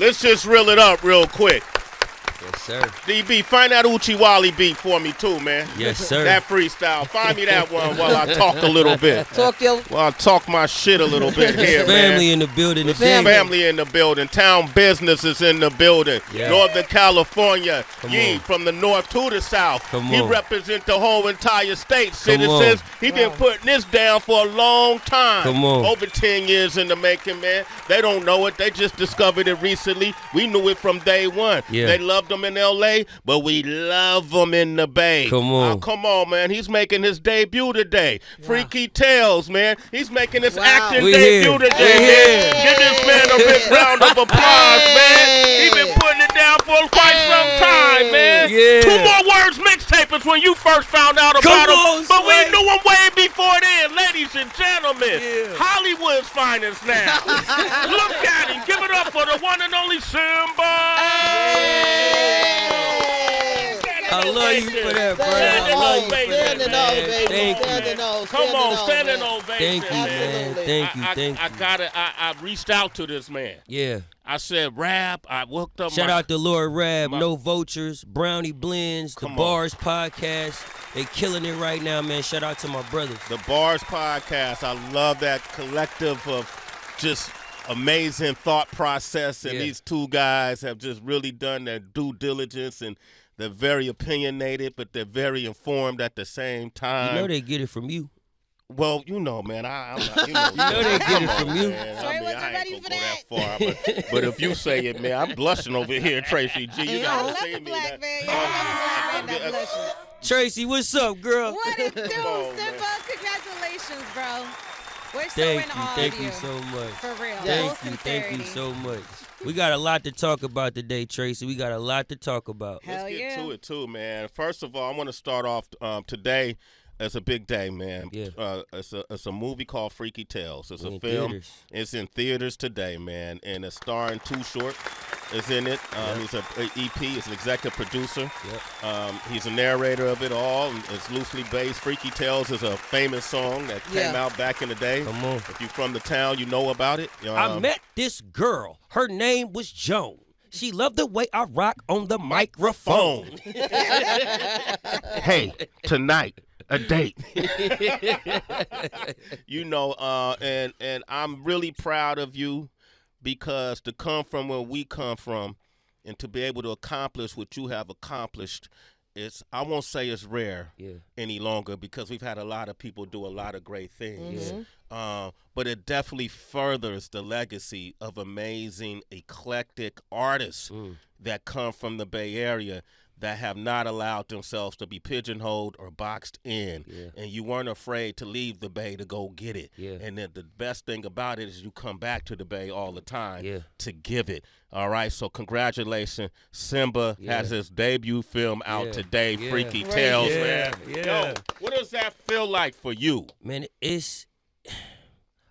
Let's just reel it up real quick. Yes, sir. DB, find that Uchiwali beat for me too, man. Yes, sir. That freestyle. Find me that one while I talk a little bit. While I talk my shit a little bit here, family man. in the building. Family in the building. Town business is in the building. Yeah. Northern California. Come on. From the north to the south. He on. represent the whole entire state. Citizens. He been putting this down for a long time. Come on. Over 10 years in the making, man. They don't know it. They just discovered it recently. We knew it from day one. Yeah. They loved them in L.A., but we love them in the Bay. Come on. Come on, man. He's making his debut today. Freaky Tales, man. He's making his acting debut today, man. Give this man a big round of applause, man. He been putting it down for quite some time, man. Yeah. 2 More Words mixtape is when you first found out about him, but we knew him way before then, ladies and gentlemen. Yeah. Hollywood's finest now. Look at him. Give it up for the one and only Symba. I love you for that, bro. Standing I love you for ovation, that, man. man. Thank you. Come on, standing ovation. Thank you, man. Thank you, I reached out to this man. Yeah. I said, Rap. I woke up. Shout out to Lord Rab, No Vultures, Brownie Blends, the Bars Podcast. They killing it right now, man. Shout out to my brothers. The Bars Podcast. I love that collective of just amazing thought process, and these two guys have just really done their due diligence, and they're very opinionated, but they're very informed at the same time. You know they get it from you. Well, you know, man, I'm not, you know they get it from you. I ain't gonna go that far, but if you say it, man, I'm blushing over here, Tracy G. You gotta say me that. Tracy, what's up, girl? What it do, Symba? Congratulations, bro. We're so in awe of you. Thank you so much. For real. Thank you so much. We got a lot to talk about today, Tracy. We got a lot to talk about. Hell Let's get to it, too, man. First of all, I want to start off today. It's a big day, man. Yeah. It's a movie called Freaky Tales. It's a film. Theaters. It's in theaters today, man. And it's starring Too Short. Is in it. He's an EP. He's an executive producer. Yep. He's a narrator of it all. It's loosely based. Freaky Tales is a famous song that came out back in the day. Come on. If you're from the town, you know about it. I met this girl. Her name was Joan. She loved the way I rock on the microphone. Hey, tonight. A date. And I'm really proud of you, because to come from where we come from and to be able to accomplish what you have accomplished, I won't say it's rare any longer, because we've had a lot of people do a lot of great things. But it definitely furthers the legacy of amazing, eclectic artists that come from the Bay Area that have not allowed themselves to be pigeonholed or boxed in. And you weren't afraid to leave the Bay to go get it. And then the best thing about it is you come back to the Bay all the time to give it. All right, so congratulations. Symba has his debut film out today, Freaky Tales, man. Yo, what does that feel like for you? Man,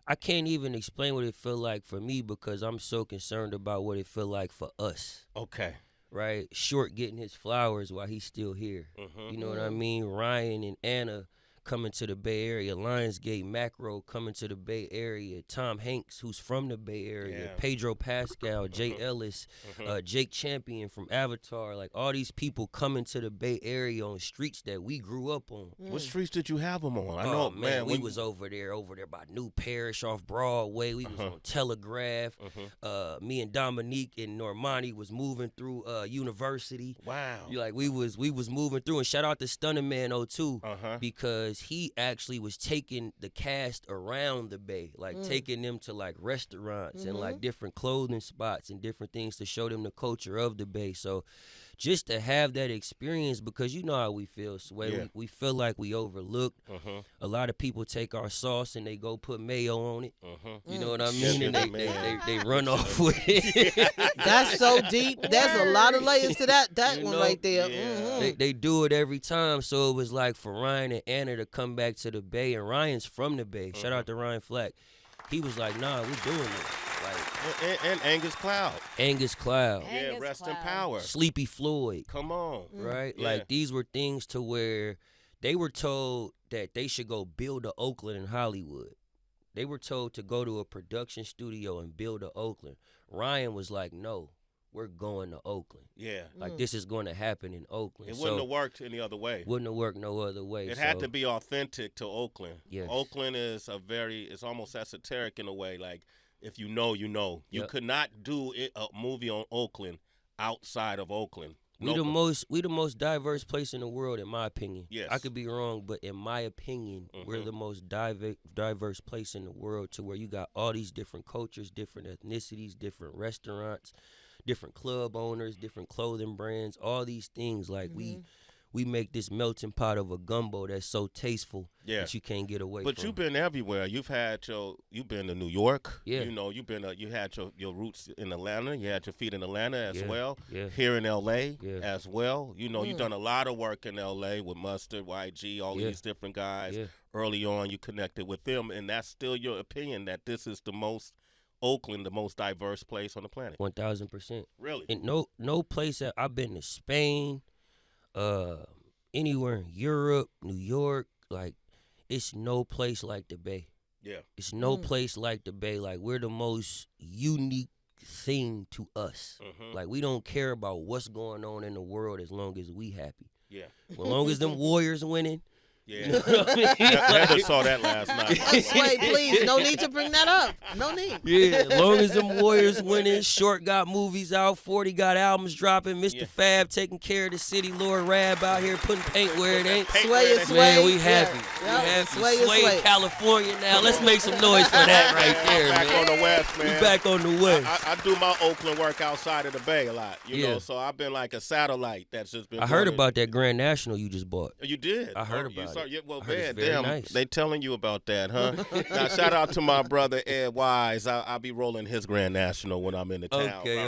I can't even explain what it feel like for me, because I'm so concerned about what it feel like for us. Okay. Right? Short getting his flowers while he's still here. You know what I mean? Ryan and Anna coming to the Bay Area. Lionsgate Macro coming to the Bay Area. Tom Hanks, who's from the Bay Area. Pedro Pascal, Jay Ellis, Jake Champion from Avatar. Like, all these people coming to the Bay Area on streets that we grew up on. What streets did you have them on? I know, man, we was over there by New Parish off Broadway. We was on Telegraph. Me and Dominique and Normani was moving through University. Wow. We was moving through. And shout out to Stunning Man 02, because he actually was taking the cast around the Bay, taking them to restaurants and different clothing spots and different things to show them the culture of the Bay. So just to have that experience, because you know how we feel, Sway. We feel like we overlooked. A lot of people take our sauce and they go put mayo on it. You know what I mean? And they run off with it. That's so deep. There's a lot of layers to that one right there. They do it every time. So it was like for Ryan and Anna to come back to the Bay, and Ryan's from the Bay. Shout out to Ryan Flack. He was like, nah, we're doing it. And Angus Cloud. Yeah, rest in power. Sleepy Floyd. Come on. Right? Like, these were things to where they were told that they should go build a Oakland in Hollywood. They were told to go to a production studio and build a Oakland. Ryan was like, no, we're going to Oakland. Yeah. Like this is going to happen in Oakland. It wouldn't have worked any other way. Wouldn't have worked no other way. It had to be authentic to Oakland. Yes. Oakland is it's almost esoteric in a way. Like, if you know, you know. You could not do a movie on Oakland outside of Oakland. We the most diverse place in the world, in my opinion. Yes. I could be wrong, but in my opinion, we're the most diverse place in the world, to where you got all these different cultures, different ethnicities, different restaurants, different club owners, different clothing brands, all these things. Like we make this melting pot of a gumbo that's so tasteful that you can't get away from. But you've been everywhere. You've been to New York. Yeah. You know, you had your roots in Atlanta. You had your feet in Atlanta as well. Yeah. Here in L.A. as well. You know, you've done a lot of work in L.A. with Mustard, YG, all these different guys. Yeah. Early on, you connected with them, and that's still your opinion that this is Oakland, the most diverse place on the planet. 1,000%. Really? And no place that I've been to Spain, anywhere in Europe, New York, like it's no place like the Bay. Yeah. It's no place like the Bay. Like, we're the most unique thing to us. Like, we don't care about what's going on in the world as long as we happy. Yeah. As long as them Warriors winning. Yeah. You know what I mean? Heather saw that last night. Sway, please, no need to bring that up. No need. Yeah, as long as them Warriors winning, Short got movies out, 40 got albums dropping, Mr. Fab taking care of the city, Lord Rab out here putting paint where it ain't. Sway is Sway. Man, we happy. Yeah. We happy. Sway is Sway. California now. Let's make some noise for that right there, back man. on the West, man. We back on the West. I do my Oakland work outside of the Bay a lot, you know, so I've been like a satellite that's just been. I heard about that Grand National you just bought. You did? I heard about it. Yeah, well, I heard man, it's very damn, nice. they telling you about that, huh? Now, shout out to my brother Ed Wise. I'll be rolling his Grand National when I'm in the town. Okay.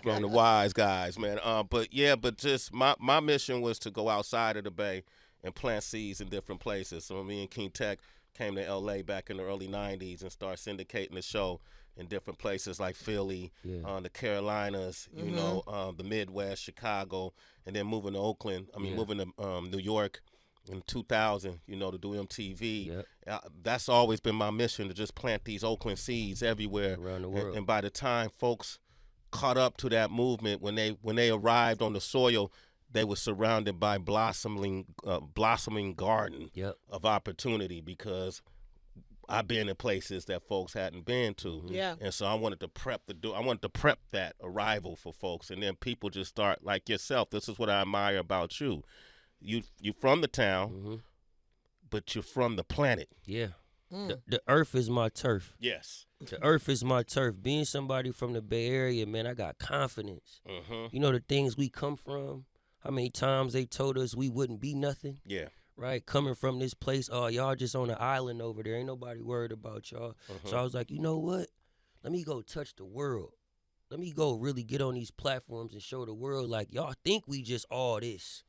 From the Wise guys, man. But just my mission was to go outside of the Bay and plant seeds in different places. So me and King Tech came to L.A. back in the early 90s and started syndicating the show in different places like Philly, the Carolinas, you know, the Midwest, Chicago, and then moving to Oakland. Moving to New York in 2000, you know, to do MTV. That's always been my mission, to just plant these Oakland seeds everywhere around the world. And by the time folks caught up to that movement, when they arrived on the soil, they were surrounded by blossoming garden of opportunity, because I've been in places that folks hadn't been to. Yeah. And so I wanted to prep that arrival for folks, and then people just start, like yourself. This is what I admire about you. You from the town, but you're from the planet. Yeah. The earth is my turf. Yes. The earth is my turf. Being somebody from the Bay Area, man, I got confidence. You know the things we come from, how many times they told us we wouldn't be nothing. Yeah. Right? Coming from this place, y'all just on an island over there. Ain't nobody worried about y'all. So I was like, you know what? Let me go touch the world. Let me go really get on these platforms and show the world, like, y'all think we just all this.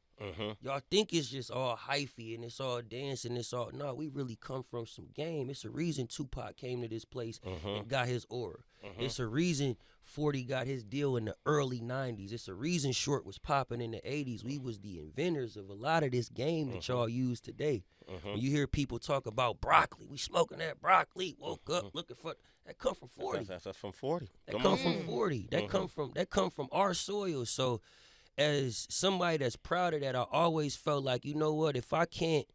Y'all think it's just all hyphy and it's all dancing, it's all, no, we really come from some game. It's a reason Tupac came to this place and got his aura. It's a reason 40 got his deal in the early 90s. It's a reason Short was popping in the 80s. We was the inventors of a lot of this game that y'all use today. When you hear people talk about broccoli, we smoking that broccoli, woke up looking for, that come from 40. That's from 40. That come from 40. That come from our soil. So as somebody that's proud of that, I always felt like, you know what, if I can't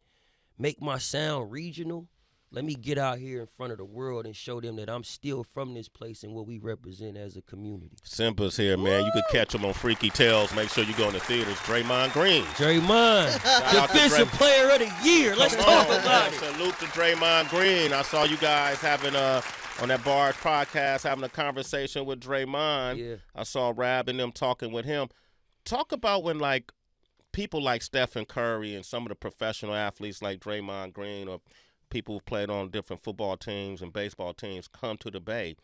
make my sound regional, let me get out here in front of the world and show them that I'm still from this place and what we represent as a community. Symba's here, man. You could catch him on Freaky Tales. Make sure you go in the theaters. Draymond Green. Defensive Player of the Year. Let's talk about it. Salute to Draymond Green. I saw you guys having on that Barge podcast, having a conversation with Draymond. Yeah. I saw Rab and them talking with him. Talk about when, like, people like Stephen Curry and some of the professional athletes like Draymond Green, or people who've played on different football teams and baseball teams, come to the Bay.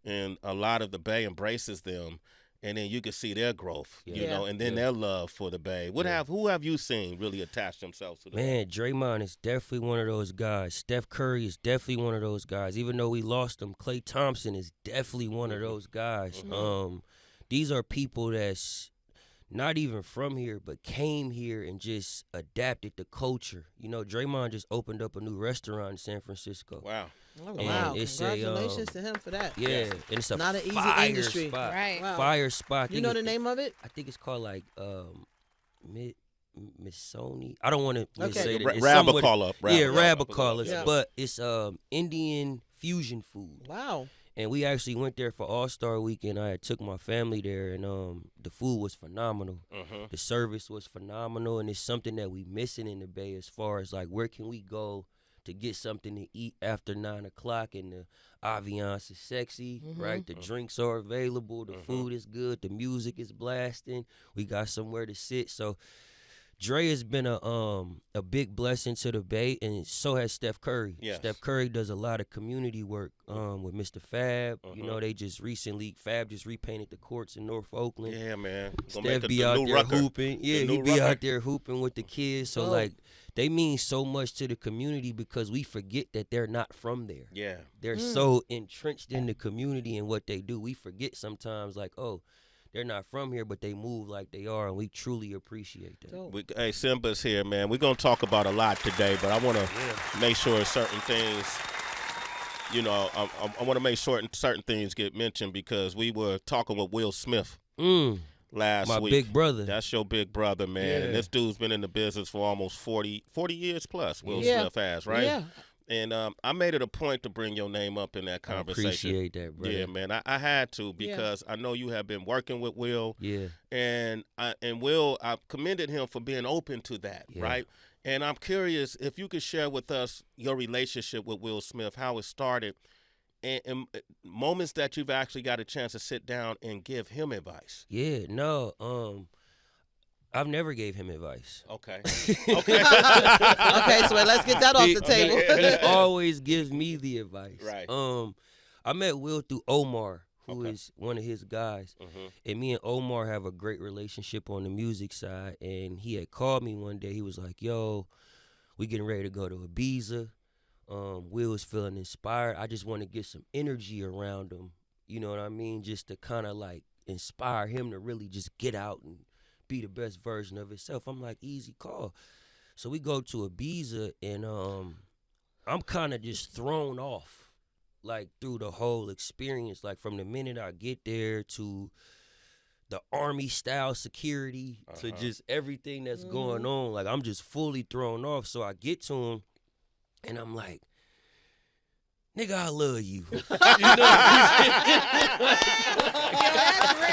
And a lot of the Bay embraces them, and then you can see their growth, you know, and then their love for the Bay. Who have you seen really attach themselves to the Bay? Man, Draymond is definitely one of those guys. Steph Curry is definitely one of those guys. Even though we lost him, Klay Thompson is definitely one of those guys. These are people not even from here, but came here and just adapted the culture. You know, Draymond just opened up a new restaurant in San Francisco. Wow. Oh, And wow. it's Congratulations to him for that. Yeah, and it's a Not an easy fire industry. spot. Right. Wow. Fire spot. You know the name of it? I think it's called like Missoni. I don't want to Okay. say that. Rabacala. Rabacala. Yeah. But it's Indian fusion food. Wow. And we actually went there for All-Star Weekend. I had took my family there, and the food was phenomenal. The service was phenomenal, and it's something that we missing in the Bay as far as like where can we go to get something to eat after 9 o'clock, and the ambiance is sexy, right? The drinks are available, the food is good, the music is blasting. We got somewhere to sit, so. Dre has been a big blessing to the Bay, and so has Steph Curry. Yes. Steph Curry does a lot of community work with Mr. Fab. You know, they just recently, Fab just repainted the courts in North Oakland. Yeah, man. Steph be out there hooping. Yeah, he be out there hooping with the kids. So, like, they mean so much to the community because we forget that they're not from there. Yeah. They're so entrenched in the community and what they do. We forget sometimes, like, oh, they're not from here, but they move like they are, and we truly appreciate that. Hey, Symba's here, man. We're going to talk about a lot today, but I want to make sure certain things, you know, I want to make sure certain things get mentioned because we were talking with Will Smith last week. My big brother. That's your big brother, man. Yeah. And this dude's been in the business for almost 40 years plus, Will Smith has, right? Yeah. And I made it a point to bring your name up in that conversation. I appreciate that, brother. Yeah, man. I had to because I know you have been working with Will. Yeah. And Will, I commended him for being open to that, right? And I'm curious if you could share with us your relationship with Will Smith, how it started, and moments that you've actually got a chance to sit down and give him advice. Yeah, no, I've never gave him advice. Okay. Okay, so let's get that off the table. He always gives me the advice. Right. I met Will through Omar, who is one of his guys. And me and Omar have a great relationship on the music side. And he had called me one day. He was like, yo, we getting ready to go to Ibiza. Will is feeling inspired. I just want to get some energy around him. You know what I mean? Just to kind of like inspire him to really just get out and be the best version of himself. I'm like, easy call. So we go to Ibiza, and I'm kind of just thrown off, like, through the whole experience. Like, from the minute I get there to the Army-style security to just everything that's going on. Like, I'm just fully thrown off. So I get to him, and I'm like, nigga, I love you. You know? That's real.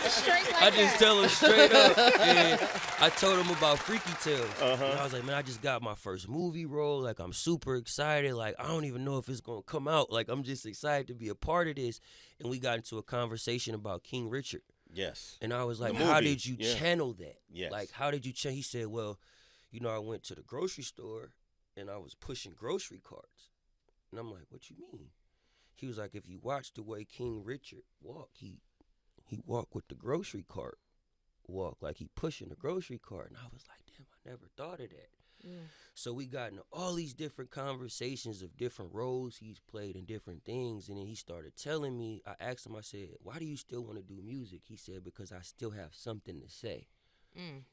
Straight like I just that. tell him straight up. And I told him about Freaky Tales. And I was like, man, I just got my first movie role. Like, I'm super excited. Like, I don't even know if it's going to come out. Like, I'm just excited to be a part of this. And we got into a conversation about King Richard. Yes. And I was like, The how movie. did you channel that? Yes. Like, how did you channel? He said, well, you know, I went to the grocery store and I was pushing grocery carts. And I'm like, what you mean? He was like, if you watch the way King Richard walked, he walked with the grocery cart walk, like he pushing the grocery cart. And I was like, damn, I never thought of that. So we got into all these different conversations of different roles he's played and different things. And then he started telling me, I asked him, I said, why do you still want to do music? He said, because I still have something to say.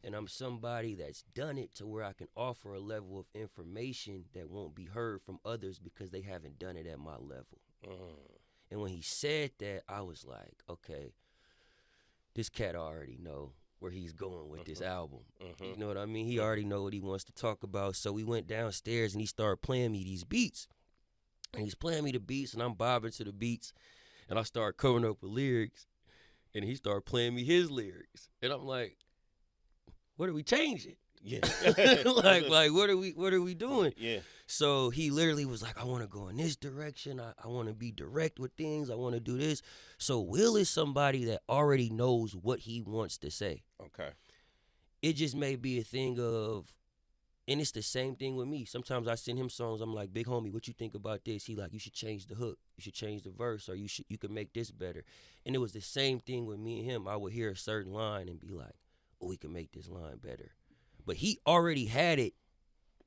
And I'm somebody that's done it to where I can offer a level of information that won't be heard from others because they haven't done it at my level. And when he said that, I was like, okay, this cat already know where he's going with this album. You know what I mean? He already know what he wants to talk about. So we went downstairs and he started playing me these beats. And he's playing me the beats and I'm bobbing to the beats. And I started coming up with lyrics. And he started playing me his lyrics. And I'm like, what are we changing? Yeah. like what are we doing? Yeah. So he literally was like, I want to go in this direction. I want to be direct with things. I want to do this. So Will is somebody that already knows what he wants to say. Okay. It just may be a thing of, and it's the same thing with me. Sometimes I send him songs. I'm like, big homie, what you think about this? He like, you should change the hook. You should change the verse, or you could make this better. And it was the same thing with me and him. I would hear a certain line and be like, oh, we can make this line better. But he already had it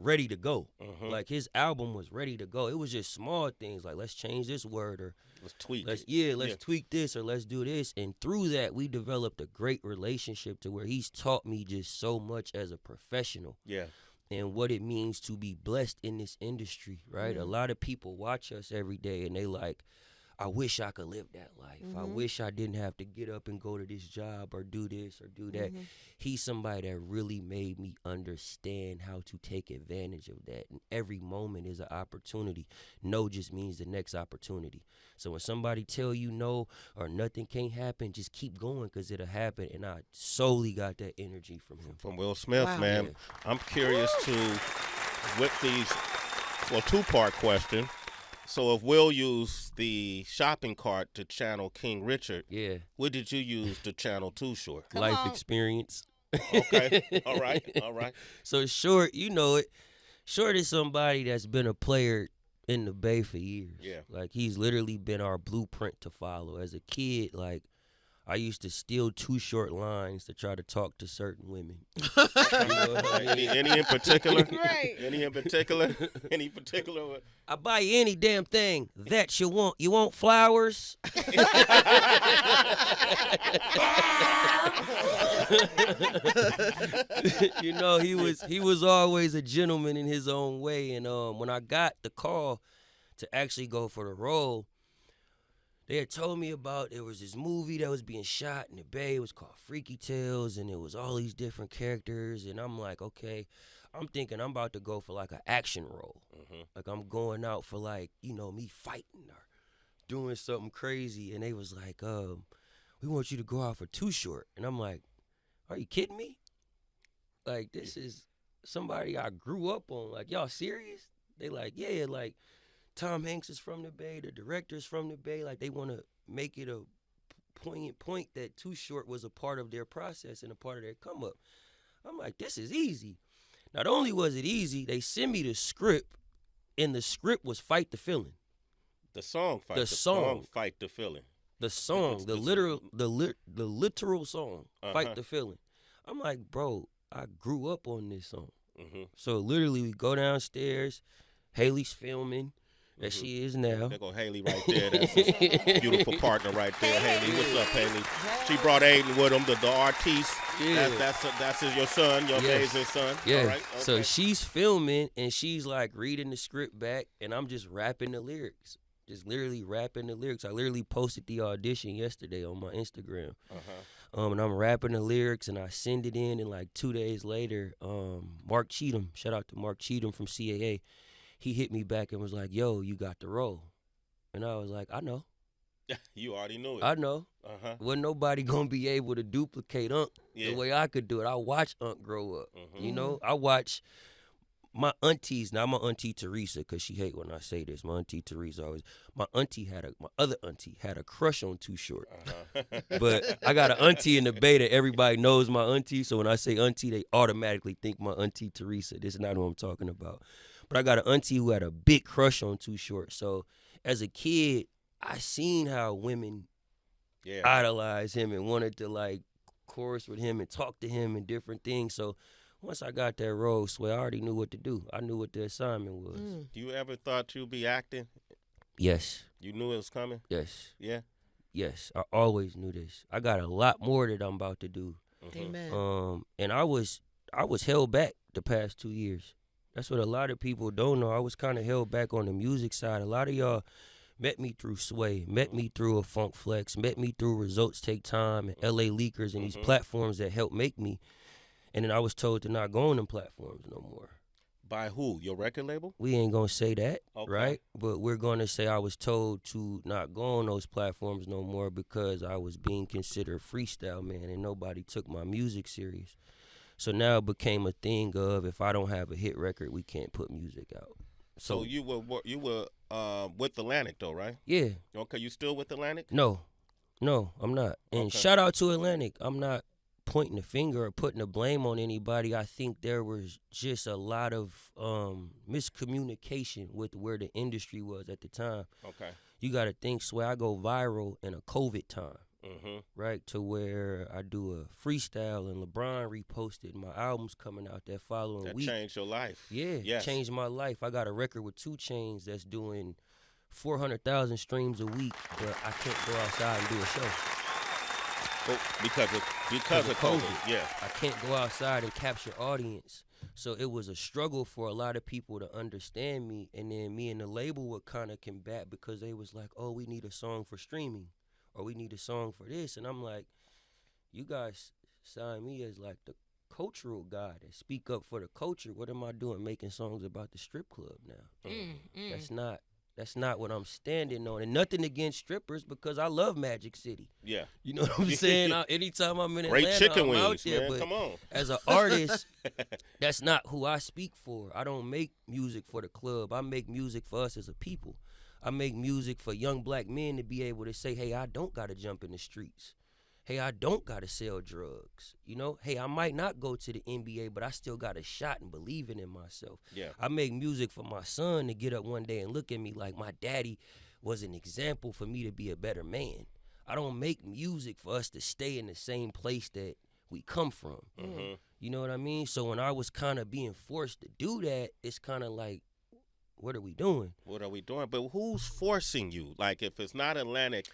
ready to go. Like his album was ready to go. It was just small things like let's change this word or let's tweak let's tweak this or let's do this. And through that we developed a great relationship to where he's taught me just so much as a professional. Yeah. And what it means to be blessed in this industry, right? A lot of people watch us every day and they like, I wish I could live that life. I wish I didn't have to get up and go to this job or do this or do that. He's somebody that really made me understand how to take advantage of that. And every moment is an opportunity. No just means the next opportunity. So when somebody tell you no or nothing can't happen, just keep going because it'll happen. And I solely got that energy from him. From Will Smith, man. Yeah. I'm curious with these, two-part question. So if Will used the shopping cart to channel King Richard, what did you use to channel Too Short? Life experience. Okay, all right. So Short, you know it. Short is somebody that's been a player in the Bay for years. Yeah. Like he's literally been our blueprint to follow. As a kid, like I used to steal Too Short lines to try to talk to certain women. You know what I mean? Any in particular? Right. Any in particular? Any particular? I buy you any damn thing that you want. You want flowers? You know, he was always a gentleman in his own way. And when I got the call to actually go for the role, they had told me about there was this movie that was being shot in the Bay. It was called Freaky Tales, and it was all these different characters. And I'm like, okay, I'm thinking I'm about to go for like an action role. Like I'm going out for like, you know, me fighting or doing something crazy. And they was like, we want you to go out for Too Short. And I'm like, are you kidding me? Like, this is somebody I grew up on. Like, y'all serious? They like, yeah, like, Tom Hanks is from the Bay, the director's from the Bay. Like, they want to make it a poignant point that Too Short was a part of their process and a part of their come up. I'm like, this is easy. Not only was it easy, they sent me the script, and the script was Fight the Feeling. The song Fight the song Fight the Feeling. The song, the literal song, Fight the Feeling. I'm like, bro, I grew up on this song. So literally we go downstairs, Haley's filming. As she is now. There go Haley right there. That's his beautiful partner right there. Haley, what's up, Haley? She brought Aiden with him, the artiste. Yeah. That's your son, your amazing son. Yeah. All right. Okay. So she's filming and she's like reading the script back, and I'm just rapping the lyrics. Just literally rapping the lyrics. I literally posted the audition yesterday on my Instagram. And I'm rapping the lyrics, and I send it in, and like 2 days later, Mark Cheatham, shout out to Mark Cheatham from CAA, he hit me back and was like, yo, you got the role. And I was like, I know. You already knew it. I know. Wasn't nobody going to be able to duplicate Unc the way I could do it. I watched Unc grow up. You know, I watch my aunties. Now, my auntie Teresa, because she hate when I say this. My auntie Teresa always, my other auntie had a crush on Too Short. But I got an auntie in the Bay that everybody knows my auntie. So when I say auntie, they automatically think my auntie Teresa. This is not who I'm talking about. But I got an auntie who had a big crush on Too Short. So as a kid, I seen how women idolize him and wanted to like chorus with him and talk to him and different things. So once I got that role, I already knew what to do. I knew what the assignment was. You ever thought you'd be acting? Yes. You knew it was coming? Yes. Yeah? Yes. I always knew this. I got a lot more that I'm about to do. Amen. And I was held back the past 2 years. That's what a lot of people don't know. I was kind of held back on the music side. A lot of y'all met me through Sway, met me through a Funk Flex, met me through Results Take Time and LA Leakers and these platforms that helped make me. And then I was told to not go on them platforms no more. By who? Your record label? We ain't going to say that, right? But we're going to say I was told to not go on those platforms no more because I was being considered freestyle, man, and nobody took my music serious. So now it became a thing of if I don't have a hit record, we can't put music out. So you were with Atlantic though, right? Yeah. Okay, you still with Atlantic? No, I'm not. And shout out to Atlantic. I'm not pointing the finger or putting the blame on anybody. I think there was just a lot of miscommunication with where the industry was at the time. Okay. You got to think, Sway, I go viral in a COVID time. right? To where I do a freestyle and LeBron reposted my albums coming out that following week. That changed your life. Yeah, yes. Changed my life. I got a record with 2 Chainz that's doing 400,000 streams a week, but I can't go outside and do a show. Well, because of COVID, yeah. I can't go outside and capture audience. So it was a struggle for a lot of people to understand me, and then me and the label would kind of combat because they was like, oh, we need a song for streaming, or we need a song for this. And I'm like, you guys sign me as like the cultural guy that speak up for the culture. What am I doing making songs about the strip club now? That's not what I'm standing on. And nothing against strippers because I love Magic City. Yeah. You know what I'm saying? Anytime I'm in Great Atlanta, chicken I'm wings, out there. man. But Come on. as an artist, that's not who I speak for. I don't make music for the club. I make music for us as a people. I make music for young black men to be able to say, hey, I don't got to jump in the streets. Hey, I don't got to sell drugs. You know, hey, I might not go to the NBA, but I still got a shot and believing in myself. Yeah. I make music for my son to get up one day and look at me like my daddy was an example for me to be a better man. I don't make music for us to stay in the same place that we come from. You know what I mean? So when I was kind of being forced to do that, it's kind of like, what are we doing? What are we doing? But who's forcing you? Like, if it's not Atlantic,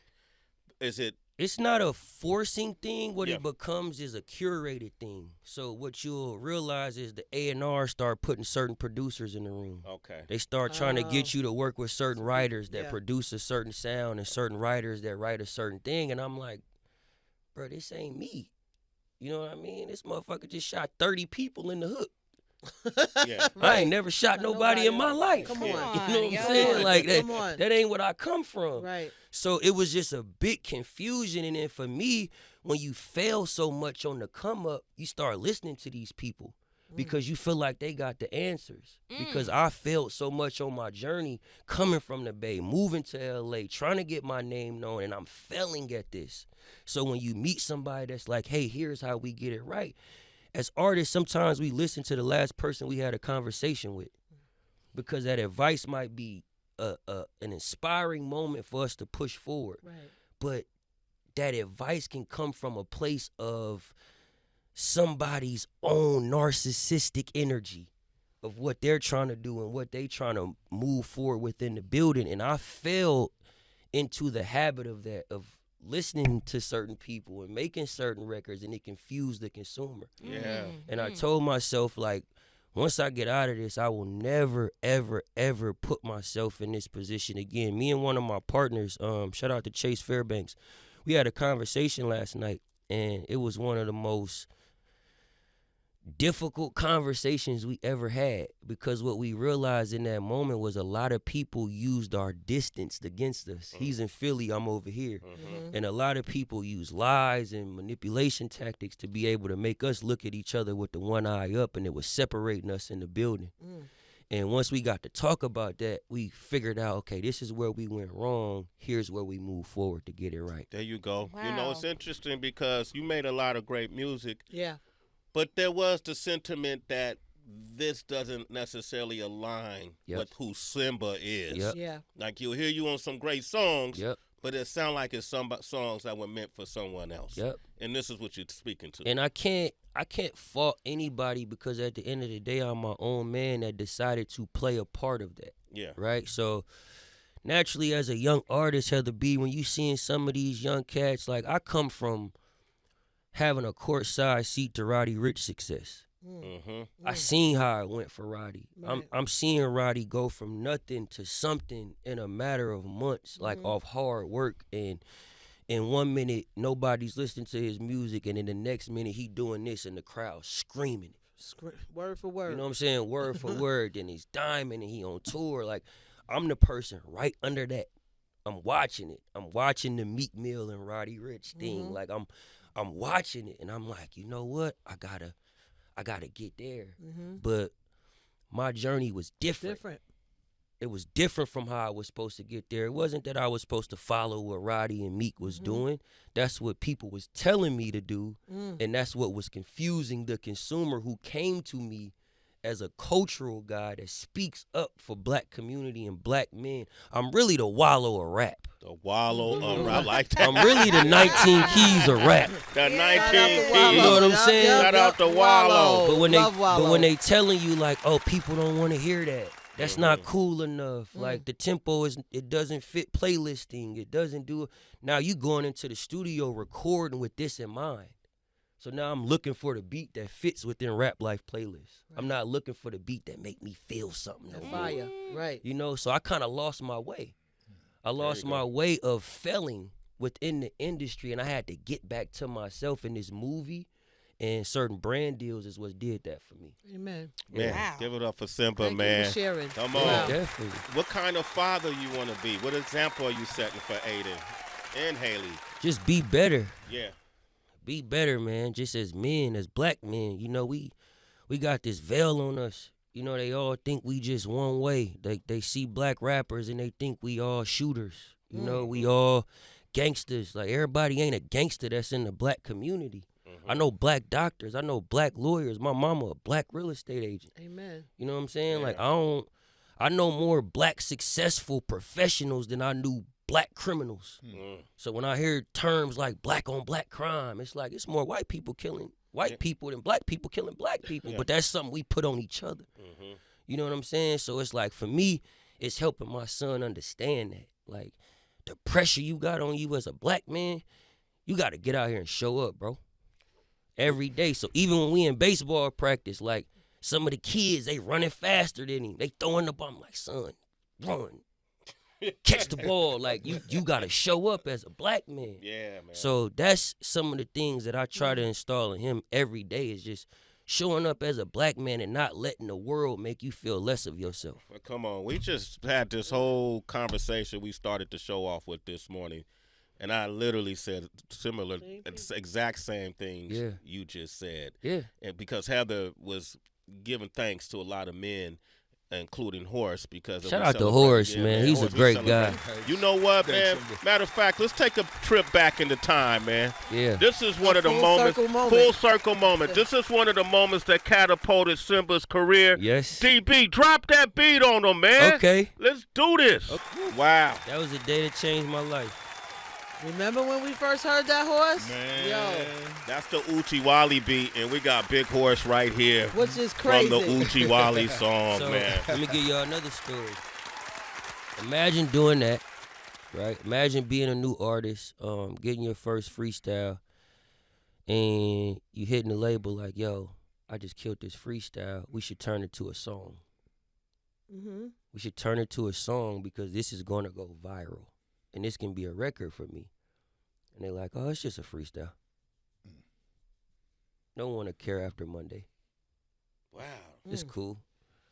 is it? It's not a forcing thing. What it becomes is a curated thing. So what you'll realize is the A&R start putting certain producers in the room. Okay. They start trying to get you to work with certain writers that produce a certain sound and certain writers that write a certain thing. And I'm like, bro, this ain't me. You know what I mean? This motherfucker just shot 30 people in the hook. Yeah. I ain't never shot nobody in my life. Come on. You know what I'm saying? Like that ain't what I come from. Right. So it was just a big confusion. And then for me, when you fail so much on the come up, you start listening to these people because you feel like they got the answers. Because I failed so much on my journey coming from the Bay, moving to LA, trying to get my name known, and I'm failing at this. So when you meet somebody that's like, hey, here's how we get it right. As artists, sometimes we listen to the last person we had a conversation with because that advice might be an inspiring moment for us to push forward. Right. But that advice can come from a place of somebody's own narcissistic energy of what they're trying to do and what they trying to move forward within the building. And I fell into the habit of that, of listening to certain people and making certain records, and it confused the consumer. Yeah. And I told myself, like, once I get out of this, I will never, ever, ever put myself in this position again. Me and one of my partners, shout out to Chase Fairbanks, we had a conversation last night, and it was one of the most difficult conversations we ever had, because what we realized in that moment was a lot of people used our distance against us. He's in Philly, I'm over here. And a lot of people use lies and manipulation tactics to be able to make us look at each other with the one eye up, and it was separating us in the building. And once we got to talk about that, we figured out, okay, this is where we went wrong. Here's where we move forward to get it right. There you go. Wow. You know, it's interesting because you made a lot of great music. Yeah. But there was the sentiment that this doesn't necessarily align with who Symba is. Yeah. Like, you'll hear you on some great songs, Yep. but it sounds like it's some songs that were meant for someone else. Yep. And this is what you're speaking to. And I can't fault anybody, because at the end of the day, I'm my own man that decided to play a part of that. Yeah. Right? So naturally, as a young artist, Heather B, when you seeing some of these young cats, like, I come from having a courtside seat to Roddy Ricch's success. I seen how it went for Roddy. Right. I'm seeing Roddy go from nothing to something in a matter of months, like off hard work. And in 1 minute, nobody's listening to his music, and in the next minute, he doing this and the crowd screaming it. Word for word. You know what I'm saying? Word for word. Then he's diamond and he on tour. Like, I'm the person right under that. I'm watching it. I'm watching the Meek Mill and Roddy Ricch thing. Like, I'm watching it, and I'm like, you know what? I gotta get there. But my journey was different. It was different from how I was supposed to get there. It wasn't that I was supposed to follow what Roddy and Meek was doing. That's what people was telling me to do, and that's what was confusing the consumer who came to me as a cultural guy that speaks up for black community and black men, I'm really the Wallow of rap. The Wallow of rap. I like that. I'm really the 19 keys of rap. The 19 keys. You know what I'm saying? Shout out to Wallow. But when they telling you like, oh, people don't want to hear that. That's not cool enough. Like the tempo it doesn't fit playlisting. It doesn't do it. Now you going into the studio recording with this in mind. So now I'm looking for the beat that fits within Rap Life playlist. Right. I'm not looking for the beat that make me feel something. Fire, right? You know, so I kind of lost my way. I lost my way of failing within the industry, and I had to get back to myself in this movie. And certain brand deals is what did that for me. Amen. Man, wow. Give it up for Symba, Thank man. you for sharing. Come on. Yeah, definitely. What kind of father you want to be? What example are you setting for Aiden and Haley? Just be better. Yeah. Be better, man. Just as men, as black men, you know, we got this veil on us. You know, they all think we just one way. They see black rappers and they think we all shooters. You know, we all gangsters. Like, everybody ain't a gangster that's in the black community. I know black doctors. I know black lawyers. My mama a black real estate agent. Amen. You know what I'm saying? Yeah. Like, I know more black successful professionals than I knew black criminals. So when I hear terms like black on black crime, it's like it's more white people killing white people than black people killing black people. But that's something we put on each other. You know what I'm saying? So it's like, for me, it's helping my son understand that. Like, the pressure you got on you as a black man, you got to get out here and show up, bro. Every day. So even when we in baseball practice, like, some of the kids, they running faster than him. They throwing the ball. I'm like, son, run. Catch the ball. Like, you got to show up as a black man. Yeah, man. So that's some of the things that I try to install in him every day, is just showing up as a black man and not letting the world make you feel less of yourself. Well, come on. We just had this whole conversation we started to show off with this morning. And I literally said similar, exact same things you just said. Yeah. And because Heather was giving thanks to a lot of men, including Horace, because shout out to Horace, man. He's a great guy. You know what, man? Matter of fact, let's take a trip back into time, man. Yeah. This is one of the moments, full circle moment. This is one of the moments that catapulted Symba's career. Yes. DB, drop that beat on him, man. Okay. Let's do this. Okay. Wow. That was a day that changed my life. Remember when we first heard that horse? Man, yo, that's the Uchi Wally beat, and we got Big Horse right here. Which is crazy. From the Uchi Wally song, So, man. let me give y'all another story. Imagine doing that, right? Imagine being a new artist, getting your first freestyle, and you hitting the label like, yo, I just killed this freestyle. We should turn it to a song. We should turn it to a song because this is going to go viral. And this can be a record for me. And they're like, oh, it's just a freestyle. No one to care after Monday. Wow. It's cool.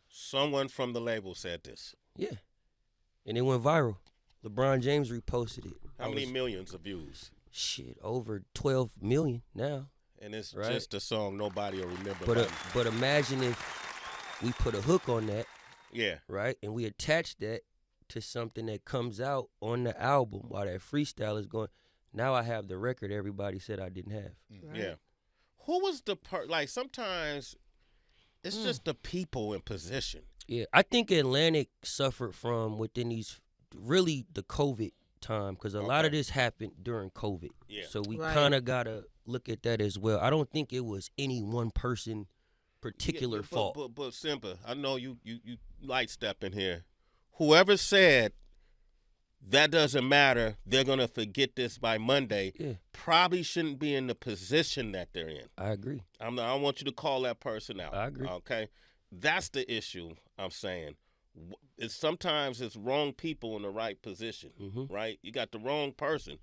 Someone from the label said this. Yeah. And it went viral. LeBron James reposted it. How many millions of views? Shit, over 12 million now. And it's just a song nobody will remember. But imagine if we put a hook on that. Yeah. Right? And we attach that to something that comes out on the album while that freestyle is going. Now I have the record everybody said I didn't have. Right. Yeah. Who was the like sometimes it's just the people in position. Yeah, I think Atlantic suffered from within these really the COVID time because a lot of this happened during COVID. Yeah. So we kind of got to look at that as well. I don't think it was any one person particular fault. But Symba, I know you light step in here. Whoever said that doesn't matter, they're going to forget this by Monday, probably shouldn't be in the position that they're in. I agree. I don't want you to call that person out. I agree. Okay? That's the issue I'm saying. Sometimes it's wrong people in the right position, right? You got the wrong person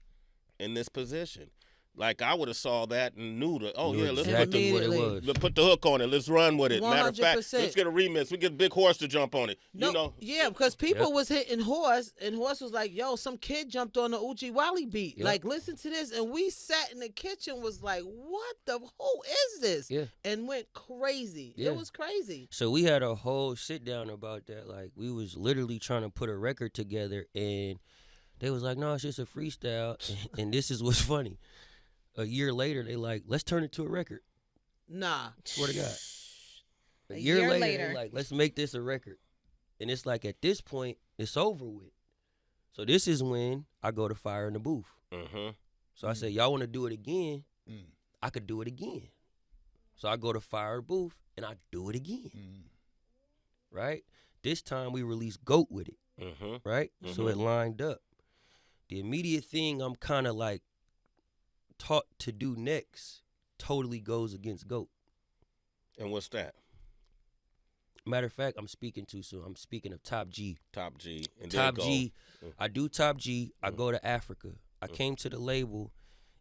in this position. Like, I would have saw that and knew that, let's put the hook on it. Let's run with it. 100%. Matter of fact, let's get a remix. We get Big Horse to jump on it. No, you know? Yeah, because people was hitting Horse, and Horse was like, yo, some kid jumped on the Uchi Wally beat. Yep. Like, listen to this. And we sat in the kitchen, was like, who is this? Yeah. And went crazy. Yeah. It was crazy. So we had a whole sit down about that. Like, we was literally trying to put a record together, and they was like, no, it's just a freestyle. And this is what's funny. A year later, they like, let's turn it to a record. Nah. Swear to God. A year later, they like, let's make this a record. And it's like, at this point, it's over with. So this is when I go to Fire in the Booth. So I say, y'all want to do it again? I could do it again. So I go to Fire Booth and I do it again. Right? This time we release GOAT with it. Right? So it lined up. The immediate thing I'm kind of like taught to do next totally goes against GOAT. And what's that? Matter of fact, I'm speaking too soon. I'm speaking of Top G. Top G. And Top G. I do Top G. I go to Africa. I came to the label,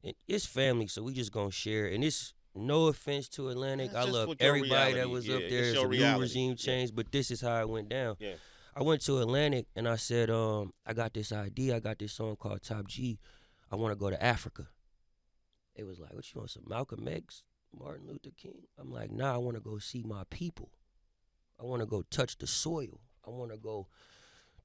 and it's family, so we just gonna share. And it's no offense to Atlantic. I love everybody that was up there. It's a new regime change, but this is how it went down. I went to Atlantic, and I said, I got this idea. I got this song called Top G. I want to go to Africa. It was like, what you want, some Malcolm X, Martin Luther King? I'm like, nah, I want to go see my people. I want to go touch the soil. I want to go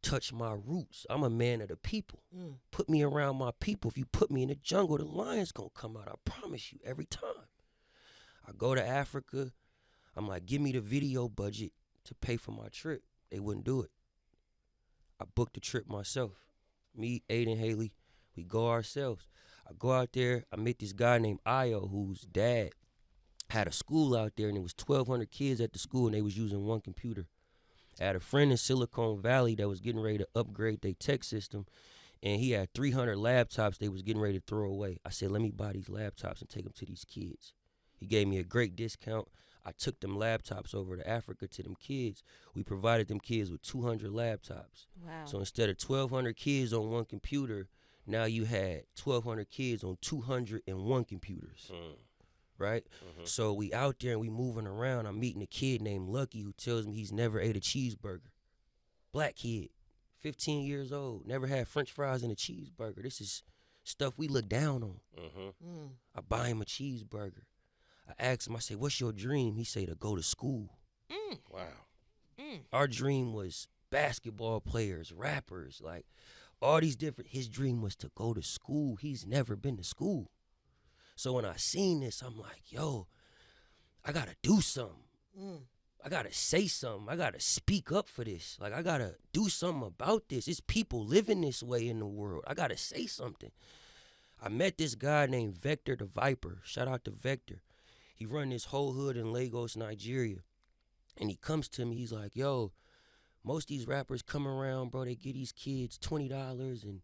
touch my roots. I'm a man of the people. Put me around my people. If you put me in the jungle, the lion's going to come out. I promise you, every time. I go to Africa. I'm like, give me the video budget to pay for my trip. They wouldn't do it. I booked the trip myself. Me, Aiden, Haley, we go ourselves. I go out there. I met this guy named Ayo, whose dad had a school out there, and it was 1,200 kids at the school, and they was using one computer. I had a friend in Silicon Valley that was getting ready to upgrade their tech system, and he had 300 laptops they was getting ready to throw away. I said, let me buy these laptops and take them to these kids. He gave me a great discount. I took them laptops over to Africa to them kids. We provided them kids with 200 laptops. Wow. So instead of 1,200 kids on one computer, now you had 1,200 kids on 201 computers. Right? So we out there and we moving around. I'm meeting a kid named Lucky who tells me he's never ate a cheeseburger. Black kid, 15 years old, never had French fries and a cheeseburger. This is stuff we look down on. I buy him a cheeseburger. I ask him, I say, what's your dream? He say, to go to school. Wow. Our dream was basketball players, rappers, like all these different, his dream was to go to school. He's never been to school. So when I seen this, I'm like, yo, I got to do something. I got to say something. I got to speak up for this. Like, I got to do something about this. It's people living this way in the world. I got to say something. I met this guy named Vector the Viper. Shout out to Vector. He run this whole hood in Lagos, Nigeria. And he comes to me. He's like, yo, most of these rappers come around, bro. They get these kids $20 and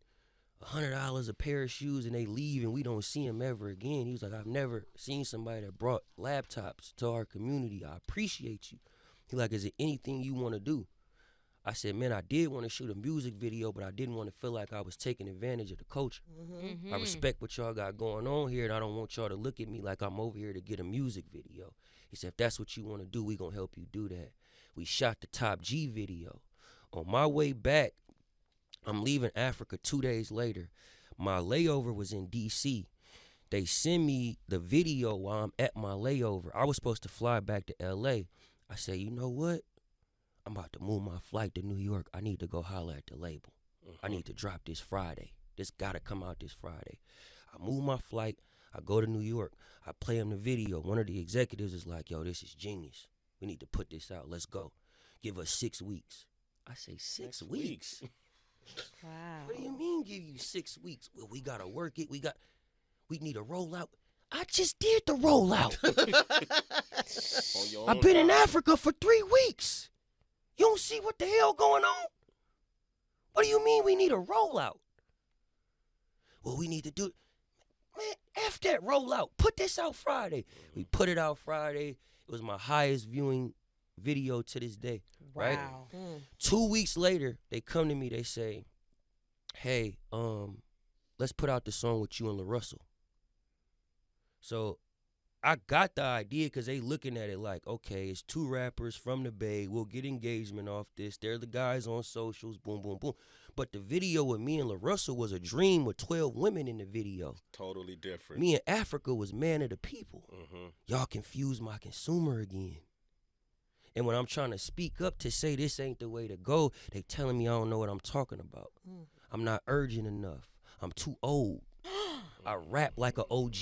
$100 a pair of shoes, and they leave, and we don't see them ever again. He was like, I've never seen somebody that brought laptops to our community. I appreciate you. He like, is there anything you want to do? I said, man, I did want to shoot a music video, but I didn't want to feel like I was taking advantage of the culture. I respect what y'all got going on here, and I don't want y'all to look at me like I'm over here to get a music video. He said, if that's what you want to do, we going to help you do that. We shot the Top G video. On my way back, I'm leaving Africa 2 days later. My layover was in D.C. They send me the video while I'm at my layover. I was supposed to fly back to L.A. I say, you know what? I'm about to move my flight to New York. I need to go holler at the label. I need to drop this Friday. This got to come out this Friday. I move my flight. I go to New York. I play him the video. One of the executives is like, yo, this is genius. We need to put this out. Let's go. Give us 6 weeks. I say, 6 weeks? Wow. What do you mean give you 6 weeks? Well, we got to work it. We need a rollout. I just did the rollout. I've been in Africa for 3 weeks. You don't see what the hell going on? What do you mean we need a rollout? Well, we need to do, man, F that rollout. Put this out Friday. We put it out Friday. It was my highest viewing video to this day. Right? Wow. 2 weeks later, they come to me, they say, hey, let's put out the song with you and La Russell. So I got the idea because they looking at it like, okay, it's 2 rappers from the Bay. We'll get engagement off this. They're the guys on socials, boom, boom, boom. But the video with me and La Russell was a dream with 12 women in the video. Totally different. Me and Africa was man of the people. Y'all confused my consumer again. And when I'm trying to speak up to say this ain't the way to go, they telling me I don't know what I'm talking about. I'm not urgent enough. I'm too old. I rap like an OG.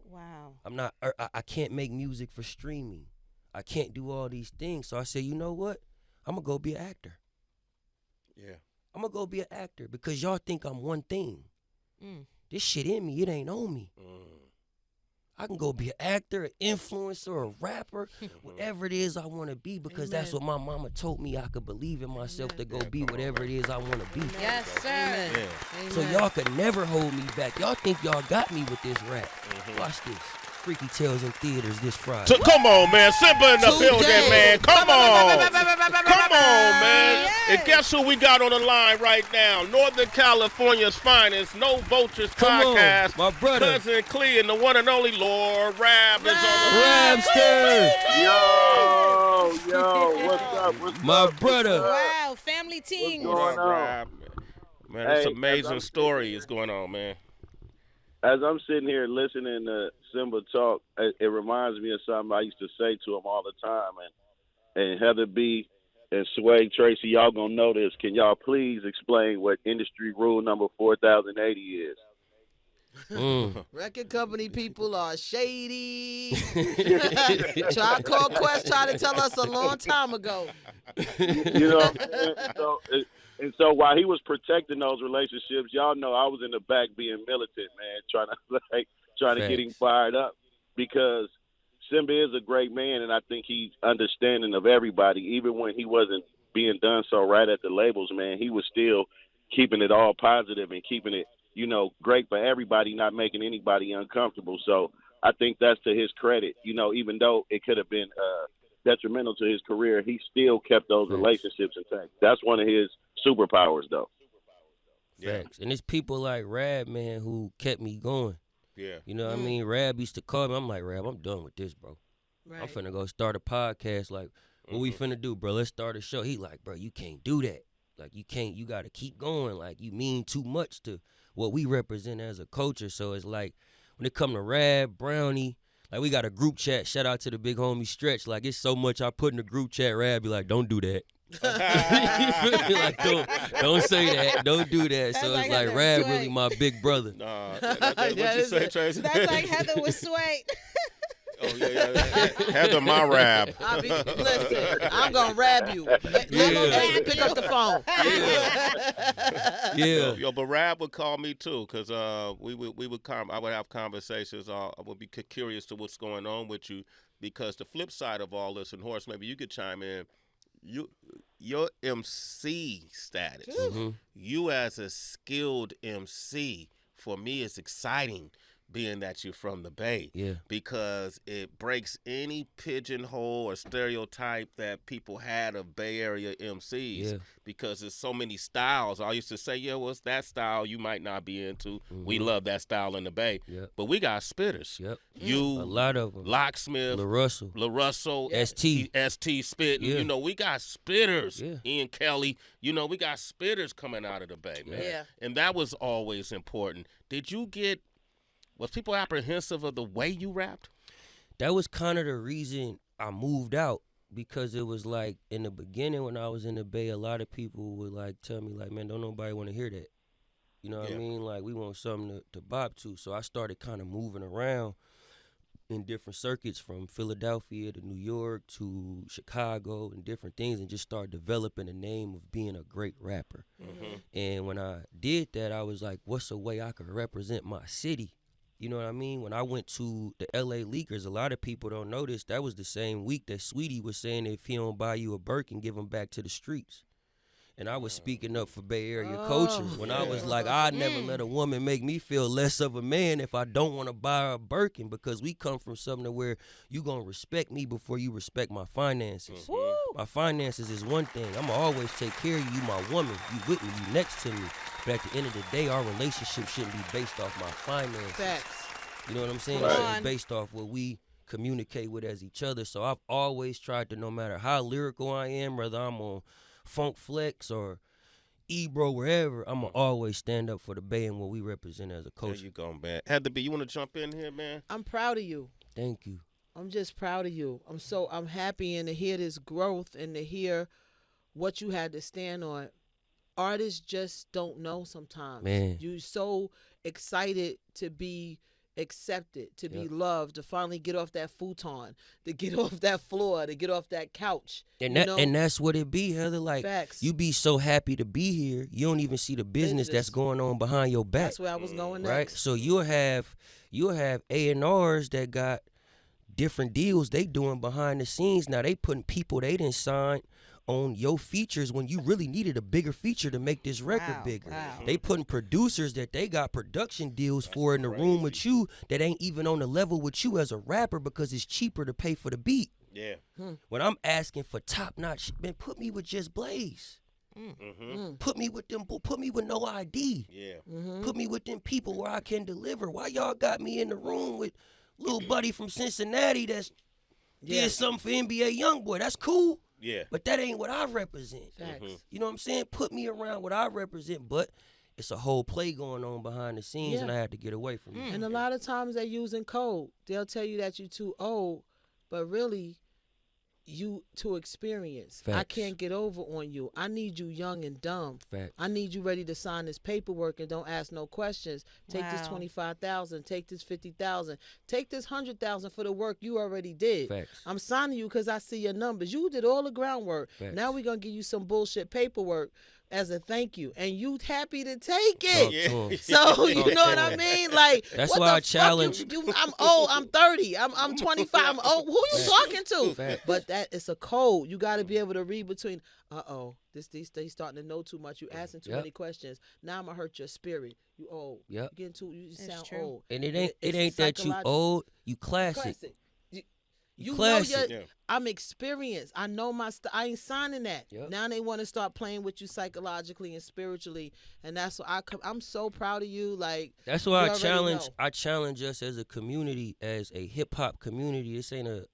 Wow. I can't make music for streaming. I can't do all these things. So I said, you know what? I'm going to go be an actor. Yeah. I'm going to go be an actor because y'all think I'm one thing. This shit in me, it ain't on me. I can go be an actor, an influencer, a rapper, whatever it is I want to be because that's what my mama told me I could believe in myself to go be whatever it is I want to be. Yes, sir. Yeah. So y'all could never hold me back. Y'all think y'all got me with this rap. Watch this. Freaky Tales in theaters this Friday. So come on, man. Symba in the building, man. Come on. Come on, man. Yes. And guess who we got on the line right now? Northern California's finest, No Vultures Come podcast. on, my brother. Cousin Clee and the one and only Lord Rab is on the Rapster. Yo, what's up? My brother. Wow, family team. What's going on? Rab? Man, it's Hey, an amazing as I'm story is going on, man. As I'm sitting here listening to Symba talk, it reminds me of something I used to say to him all the time. And Heather B and Sway Tracy, y'all gonna know this. Can y'all please explain what industry rule number 4080 is? Record company people are shady. Try call Quest, try to tell us a long time ago. You know what I'm saying? So while he was protecting those relationships, y'all know I was in the back being militant, man, trying to get him fired up because Symba is a great man, and I think he's understanding of everybody. Even when he wasn't being done so right at the labels, man, he was still keeping it all positive and keeping it, great for everybody, not making anybody uncomfortable. So I think that's to his credit. Even though it could have been detrimental to his career, he still kept those relationships intact. That's one of his superpowers, though. Facts. And it's people like Rab, man, who kept me going. Yeah. You know what I mean? Rab used to call me. I'm like, Rab, I'm done with this, bro. Right. I'm finna go start a podcast. Like, what we finna do, bro? Let's start a show. He like, bro, you can't do that. Like, you got to keep going. Like, you mean too much to what we represent as a culture. So it's like, when it come to Rab, Brownie, like, we got a group chat. Shout out to the big homie Stretch. Like, it's so much I put in the group chat. Rab be like, don't do that. Like, don't say that. Don't do that. So it's like Rab really my big brother. Nah, that's what you say, Tracy? That's like Heather with Sway. Oh, yeah. Heather, my Rab. Listen, I'm going to Rab you. Pick up the phone. Yeah. Yo, but Rab would call me too, because I would have conversations. I would be curious to what's going on with you, because the flip side of all this, and Horace, maybe you could chime in. Your MC status, you as a skilled MC, for me, is exciting. Being that you're from the Bay, because it breaks any pigeonhole or stereotype that people had of Bay Area MCs, because there's so many styles. I used to say, what's that style you might not be into? We love that style in the Bay, but we got spitters. You, a lot of them. Locksmith, LaRussell, ST spitting. We got spitters. Ian Kelly, we got spitters coming out of the Bay, man. And that was always important. Was people apprehensive of the way you rapped? That was kind of the reason I moved out, because it was like in the beginning when I was in the Bay, a lot of people would like tell me like, man, don't nobody want to hear that. You know what I mean? Like, we want something to bop to. So I started kind of moving around in different circuits, from Philadelphia to New York to Chicago and different things, and just started developing a name of being a great rapper. And when I did that, I was like, what's a way I could represent my city? You know what I mean? When I went to the LA Leakers, a lot of people don't know this. That was the same week that Sweetie was saying, if he don't buy you a Birkin, give him back to the streets. And I was speaking up for Bay Area culture when I was like, I never let a woman make me feel less of a man if I don't want to buy her a Birkin, because we come from something where you going to respect me before you respect my finances. My finances is one thing. I'm going to always take care of you, my woman. You with me, you next to me. But at the end of the day, our relationship shouldn't be based off my finances. Facts. You know what I'm saying? It should be based off what we communicate with as each other. So I've always tried to, no matter how lyrical I am, whether I'm on Funk Flex or Ebro, wherever, I'm going to always stand up for the Bay and what we represent as a culture. There you go, man. Heather B, you want to jump in here, man? I'm proud of you. Thank you. I'm just proud of you. I'm happy, and to hear this growth and to hear what you had to stand on. Artists just don't know sometimes. Man. You're so excited to be accepted, to be loved, to finally get off that futon, to get off that floor, to get off that couch. And that's what it be, Heather. Like, Facts. you be so happy to be here, you don't even see the business that's going on behind your back. That's where I was going next. Right? So you'll have A&Rs that got different deals they doing behind the scenes. Now they putting people they didn't sign on your features when you really needed a bigger feature to make this record bigger. Wow. They putting producers that they got production deals for in the room with you that ain't even on the level with you as a rapper because it's cheaper to pay for the beat. Yeah. When I'm asking for top notch, man, put me with Just Blaze. Put me with them. Put me with No ID. Yeah. Put me with them people where I can deliver. Why y'all got me in the room with little buddy from Cincinnati that's did something for NBA YoungBoy? That's cool. Yeah. But that ain't what I represent. Facts. You know what I'm saying? Put me around what I represent, but it's a whole play going on behind the scenes, and I had to get away from it. And a lot of times they're using code. They'll tell you that you're too old, but really, you too experienced. I Facts. can't get over on you. I need you young and dumb. Facts. I need you ready to sign this paperwork and don't ask no questions. Take this Wow. 25,000. Take this 50,000. Take this 100,000 for the work you already did. Facts. I'm signing you because I see your numbers. You did all the groundwork. Facts. Now we're gonna give you some bullshit paperwork as a thank you, and you happy to take it. Talk to 'em. So you know what I mean? Like That's what why the I fuck challenge- I'm old. I'm 30. I'm 25. I'm old. Who you talking to? Facts. But that it's a code. You got to be able to read between. These starting to know too much. You asking too many questions. Now I'm gonna hurt your spirit. You old. Yep. You getting too. You It's sound true. old. And it ain't It's that you psychological. old, you classic. Classic. You know classic. your, I'm experienced. I know my I ain't signing that. Yep. Now they want to start playing with you psychologically and spiritually, and that's what I'm so proud of you. Like That's why you I already know. challenge us as a community, as a hip hop community. This ain't a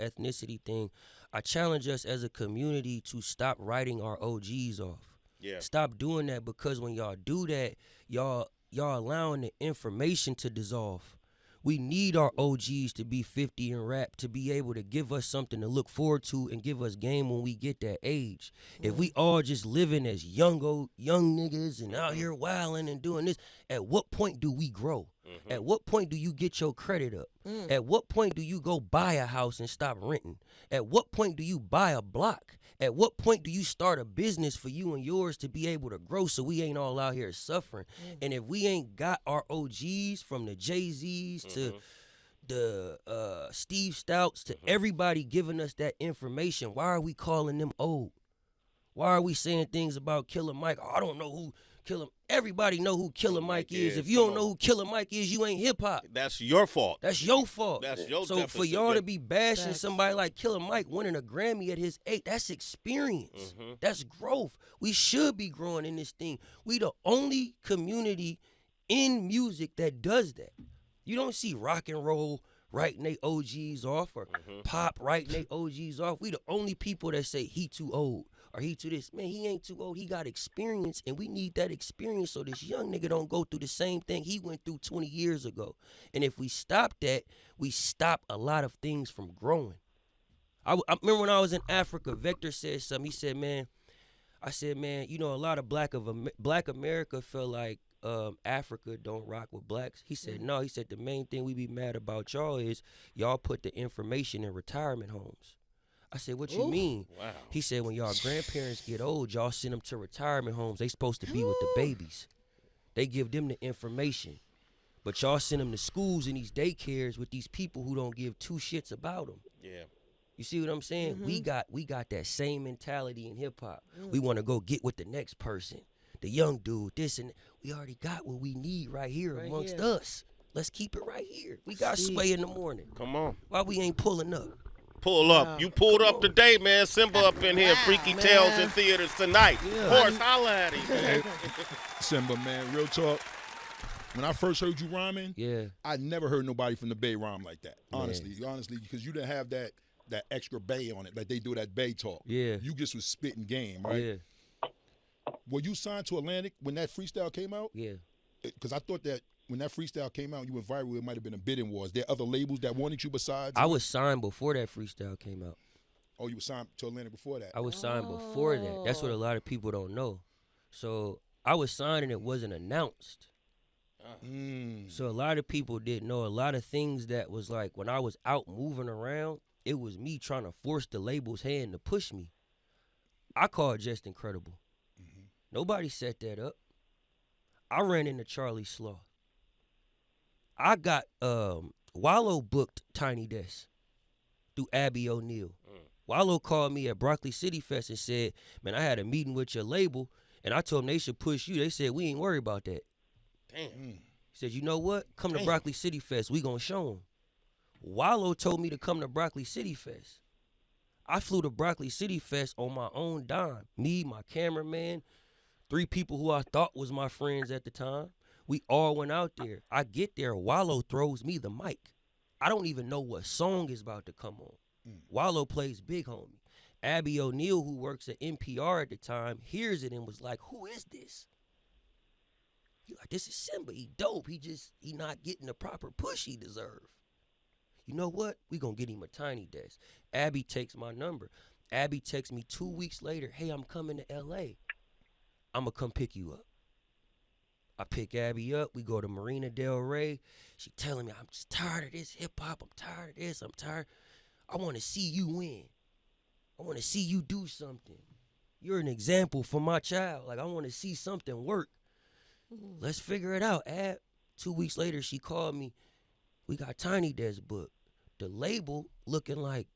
ethnicity thing. I challenge us as a community to stop writing our OGs off. Yeah. Stop doing that, because when y'all do that, y'all allowing the information to dissolve. We need our OGs to be 50 and rap to be able to give us something to look forward to and give us game when we get that age. If we all just living as young niggas and out here wilding and doing this, at what point do we grow? At what point do you get your credit up? At what point do you go buy a house and stop renting? At what point do you buy a block? At what point do you start a business for you and yours to be able to grow so we ain't all out here suffering? And if we ain't got our OGs, from the Jay-Z's to the Steve Stouts to everybody giving us that information, why are we calling them old? Why are we saying things about Killer Mike? Oh, I don't know who Killer. Everybody know who Killer Mike is. If you don't know who Killer Mike is, you ain't hip hop. That's your fault. That's your fault. That's your So deficit, for y'all yeah. to be bashing Facts. somebody like Killer Mike winning a Grammy at his 8, that's experience. That's growth. We should be growing in this thing. We the only community in music that does that. You don't see rock and roll writing they OGs off, or pop writing they OGs off. We the only people that say he too old or he too this. Man, he ain't too old. He got experience, and we need that experience so this young nigga don't go through the same thing he went through 20 years ago. And if we stop that, we stop a lot of things from growing. I remember when I was in Africa, Vector said something. He said, man, I said, man, you know, a lot of Black America feel like Africa don't rock with blacks. He said, no. He said, the main thing we be mad about y'all is y'all put the information in retirement homes. I said, what you mean? Wow. He said, when y'all grandparents get old, y'all send them to retirement homes. They supposed to be with the babies. They give them the information. But y'all send them to schools and these daycares with these people who don't give two shits about them. Yeah. You see what I'm saying? We got that same mentality in hip hop. We want to go get with the next person, the young dude, this and that. We already got what we need right here amongst us. Let's keep it right here. We got Sway in the morning. Come on. Why we ain't pulling up? Pull up. You pulled up today, man. Symba up in here. Freaky Tales in theaters tonight. Horse, holla at him. Symba, man, real talk. When I first heard you rhyming, Yeah. I never heard nobody from the Bay rhyme like that. Honestly, because you didn't have that extra Bay on it, like they do that Bay talk. Yeah. You just was spitting game, right? Yeah. Were you signed to Atlantic when that freestyle came out? Yeah. Because I thought that when that freestyle came out, you went viral. It might have been a bidding war. Is there other labels that wanted you besides? I was signed before that freestyle came out. Oh, you were signed to Atlantic before that. I was signed before that. That's what a lot of people don't know. So I was signed and it wasn't announced. So a lot of people didn't know a lot of things that was like when I was out moving around, it was me trying to force the label's hand to push me. I called Just Incredible. Nobody set that up. I ran into Charlie Slaw. I got Wallow booked Tiny Desk through Abby O'Neill. Wallow called me at Broccoli City Fest and said, man, I had a meeting with your label, and I told them they should push you. They said, we ain't worried about that. Damn. He said, you know what? Come to Broccoli City Fest. We gonna show them. Wallow told me to come to Broccoli City Fest. I flew to Broccoli City Fest on my own dime. Me, my cameraman, 3 people who I thought was my friends at the time. We all went out there. I get there. Wallow throws me the mic. I don't even know what song is about to come on. Wallow plays Big Homie. Abby O'Neill, who works at NPR at the time, hears it and was like, who is this? He like, this is Symba. He dope. He not getting the proper push he deserve. You know what? We gonna get him a Tiny Desk. Abby takes my number. Abby texts me 2 weeks later, hey, I'm coming to LA. I'm gonna come pick you up. I pick Abby up. We go to Marina Del Rey. She telling me, I'm just tired of this hip hop. I'm tired of this. I'm tired. I want to see you win. I want to see you do something. You're an example for my child. Like, I want to see something work. Let's figure it out, Ab. 2 weeks later, she called me. We got Tiny Desk booked. The label looking like,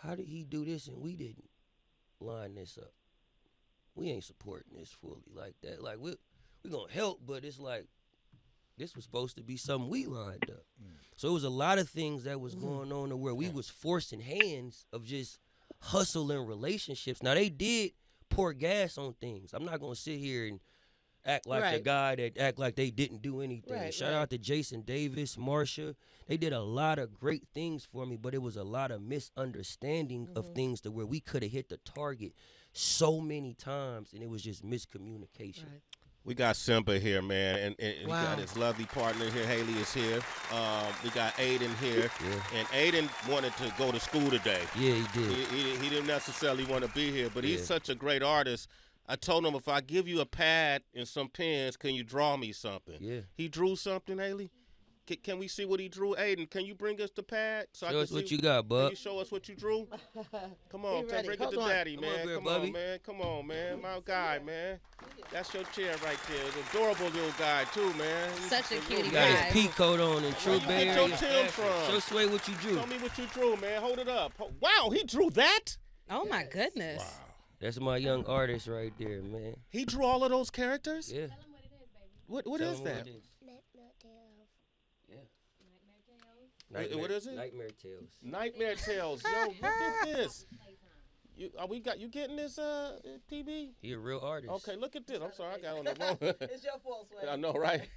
how did he do this and we didn't line this up? We ain't supporting this fully like that. Like, we're going to help, but it's like, this was supposed to be something we lined up. So it was a lot of things that was going on to where we was forcing hands of just hustling relationships. Now, they did pour gas on things. I'm not going to sit here and act like the guy that act like they didn't do anything. Shout out to Jason Davis, Marsha. They did a lot of great things for me, but it was a lot of misunderstanding of things to where we could have hit the target so many times, and it was just miscommunication. We got Symba here, man, and we got his lovely partner here. Haley is here. We got Aiden here, and Aiden wanted to go to school today. Yeah, he did. He didn't necessarily want to be here, but he's such a great artist. I told him, if I give you a pad and some pens, can you draw me something? Yeah. He drew something, Haley? Can we see what he drew? Aiden, can you bring us the pad? So show us what you got, bub. Can you show us what you drew? Come on, bring it to Daddy, man. Come on, man. Come on, man. My guy, man. That's your chair right there. The adorable little guy, too, man. Such a cutie guy. He got his pea coat on and True Berry. Where you get your Tim from? Show Sway what you drew. Show me what you drew, man. Hold it up. Wow, he drew that? Oh, my goodness. Wow. That's my young artist right there, man. He drew all of those characters? Yeah. Tell him what it is, baby. What is that? What is it? Nightmare Tales. Nightmare Tales. Yo, look at this. You getting this PB? He a real artist. Okay, look at this. I'm sorry, I got on the wrong. It's your fault, Sway. I know, right?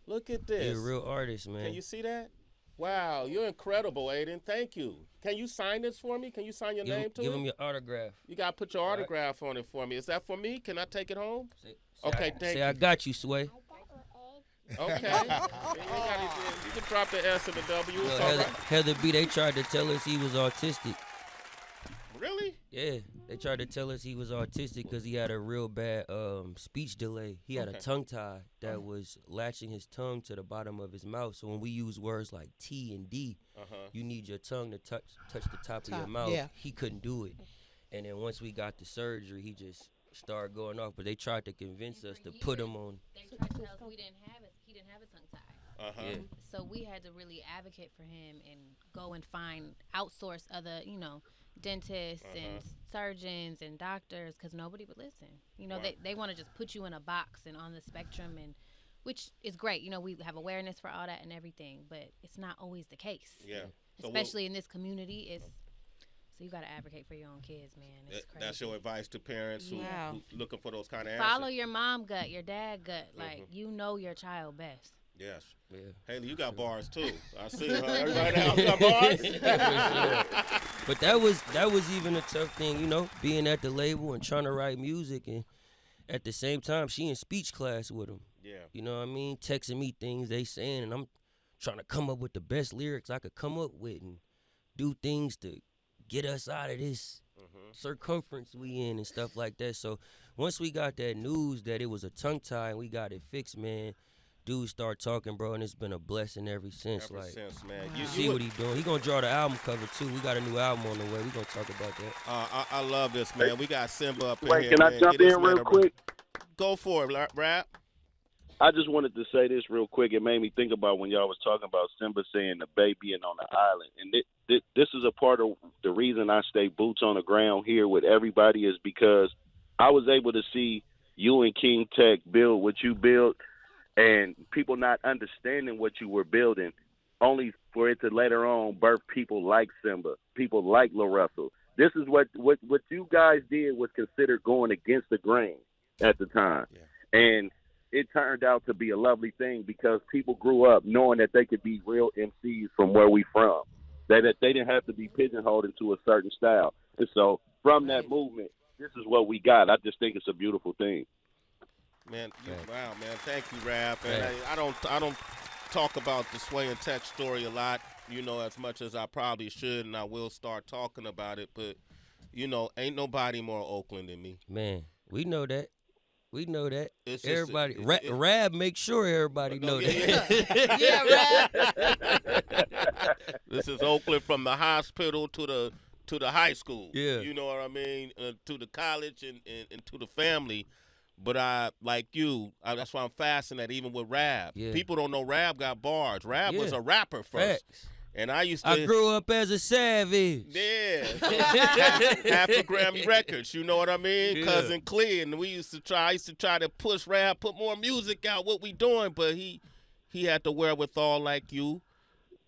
Look at this. He a real artist, man. Can you see that? Wow, you're incredible, Aiden. Thank you. Can you sign this for me? Can you sign your name to it? Give him your autograph. You got to put your autograph on it for me. Is that for me? Can I take it home? Okay, thank you. Say I got you, Sway. Okay. You can drop the S and the W. You know, Heather B, they tried to tell us he was autistic. Really? Yeah, they tried to tell us he was autistic because he had a real bad speech delay. He had a tongue tie that was latching his tongue to the bottom of his mouth. So when we use words like T and D, you need your tongue to touch the top of your mouth. Yeah. He couldn't do it. And then once we got the surgery, he just started going off. But they tried to convince us to put him on. They tried to tell us he didn't have a tongue tie. Yeah. So we had to really advocate for him and go and outsource other, dentists and surgeons and doctors because nobody would listen. They want to just put you in a box and on the spectrum, and which is great. We have awareness for all that and everything, but it's not always the case. Yeah. So especially in this community, so you got to advocate for your own kids, man. It's crazy. That's your advice to parents who looking for those kind of Follow answers. your mom gut, your dad gut. Like, you know your child best. Yes. Yeah. Haley, you got bars too. I see her right now. You got bars. But that was even a tough thing, being at the label and trying to write music, and at the same time she in speech class with him. Yeah. You know what I mean? Texting me things they saying, and I'm trying to come up with the best lyrics I could come up with and do things to get us out of this circumference we in and stuff like that. So once we got that news that it was a tongue tie and we got it fixed, man, dude start talking, bro, and it's been a blessing ever since. Ever like, since, man. You see what he doing. He going to draw the album cover, too. We got a new album on the way. We going to talk about that. I love this, man. We got Symba up in Wait, here, can I man. jump Get this in man real quick? Go for it, Rap. I just wanted to say this real quick. It made me think about when y'all was talking about Symba saying the baby being on the island. And this is a part of the reason I stay boots on the ground here with everybody is because I was able to see you and King Tech build what you built and people not understanding what you were building, only for it to later on birth people like Symba, people like Lil Russell. This is what you guys did was considered going against the grain at the time. Yeah. And it turned out to be a lovely thing because people grew up knowing that they could be real MCs from where we from, that they didn't have to be pigeonholed into a certain style. And so from that movement, this is what we got. I just think it's a beautiful thing. Man, wow, man. Thank you, Rap. And I don't talk about the Sway and Tech story a lot, as much as I probably should, and I will start talking about it. But, ain't nobody more Oakland than me. Man, we know that. We know that. It's everybody, Rab, make sure everybody know that. Yeah, Rab. This is Oakland from the hospital to the high school. Yeah. You know what I mean? To the college and to the family. But I, like you, that's why I'm fascinated, even with Rab. Yeah. People don't know Rab got bars. Rab was a rapper first. Facts. And I grew up as a savage. Yeah. Half a Grammy Records, you know what I mean? Yeah. Cousin Clear. And I used to try to push Rab, put more music out, what we doing, but he had the wherewithal like you.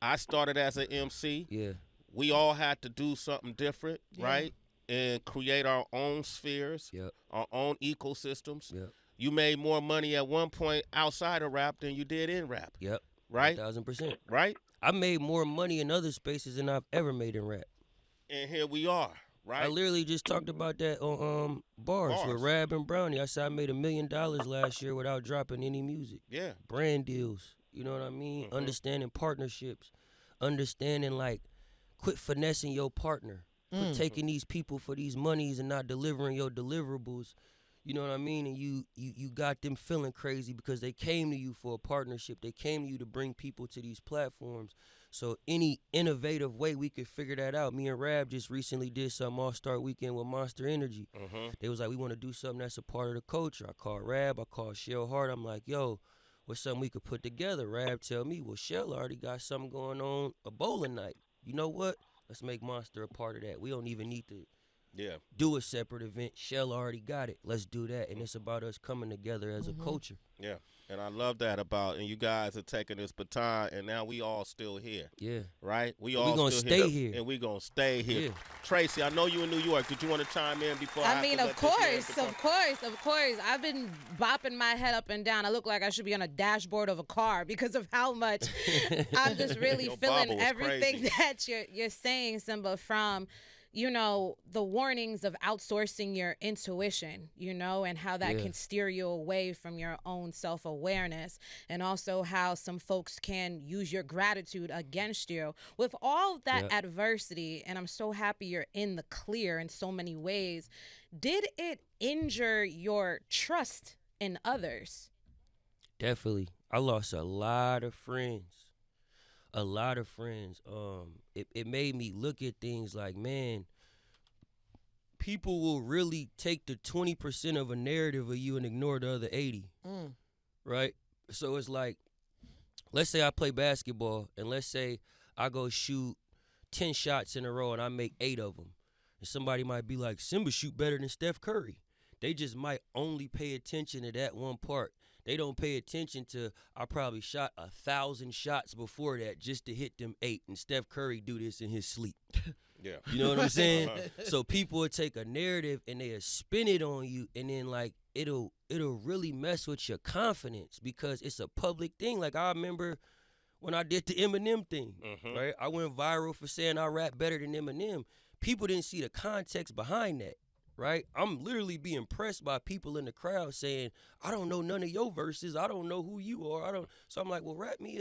I started as an MC. Yeah. We all had to do something different, right? And create our own spheres, our own ecosystems. Yep. You made more money at one point outside of rap than you did in rap. Yep. Right? 1,000%. Right? I made more money in other spaces than I've ever made in rap. And here we are, right? I literally just talked about that on bars with Rab and Brownie. I said I made $1 million last year without dropping any music. Yeah. Brand deals. You know what I mean? Mm-hmm. Understanding partnerships. Understanding, quit finessing your partner. For taking these people for these monies and not delivering your deliverables. You know what I mean? And you got them feeling crazy because they came to you for a partnership. They came to you to bring people to these platforms. So any innovative way we could figure that out. Me and Rab just recently did some All-Star Weekend with Monster Energy. Mm-hmm. They was like, we want to do something that's a part of the culture. I called Rab. I called Shell Hart. I'm like, yo, what's something we could put together? Rab tell me, well, Shell already got something going on, a bowling night. You know what? Let's make Monster a part of that. We don't even need to do a separate event. Shell already got it. Let's do that. And it's about us coming together as a culture. Yeah. And I love that and you guys are taking this baton, and now we all still here. Yeah. Right? We gonna stay here. And we going to stay here. Yeah. Tracy, I know you in New York. Did you want to chime in before I mean, of course. I've been bopping my head up and down. I look like I should be on a dashboard of a car because of how much I'm just really feeling everything that you're saying, Symba, from the warnings of outsourcing your intuition, and how that can steer you away from your own self-awareness, and also how some folks can use your gratitude against you with all of that adversity. And I'm so happy you're in the clear in so many ways. Did it injure your trust in others? Definitely. I lost a lot of friends. It made me look at things like, man, people will really take the 20% of a narrative of you and ignore the other 80, right? So it's like, let's say I play basketball, and let's say I go shoot 10 shots in a row and I make 8 of them. And somebody might be like, Symba shoot better than Steph Curry. They just might only pay attention to that one part. They don't pay attention to, I probably shot 1,000 shots before that just to hit them 8, and Steph Curry do this in his sleep. Yeah. You know what I'm saying? So people will take a narrative and they'll spin it on you, and then it'll really mess with your confidence because it's a public thing. Like I remember when I did the Eminem thing, right? I went viral for saying I rap better than Eminem. People didn't see the context behind that. Right? I'm literally being pressed by people in the crowd saying, I don't know none of your verses. I don't know who you are. So I'm like, well, rap me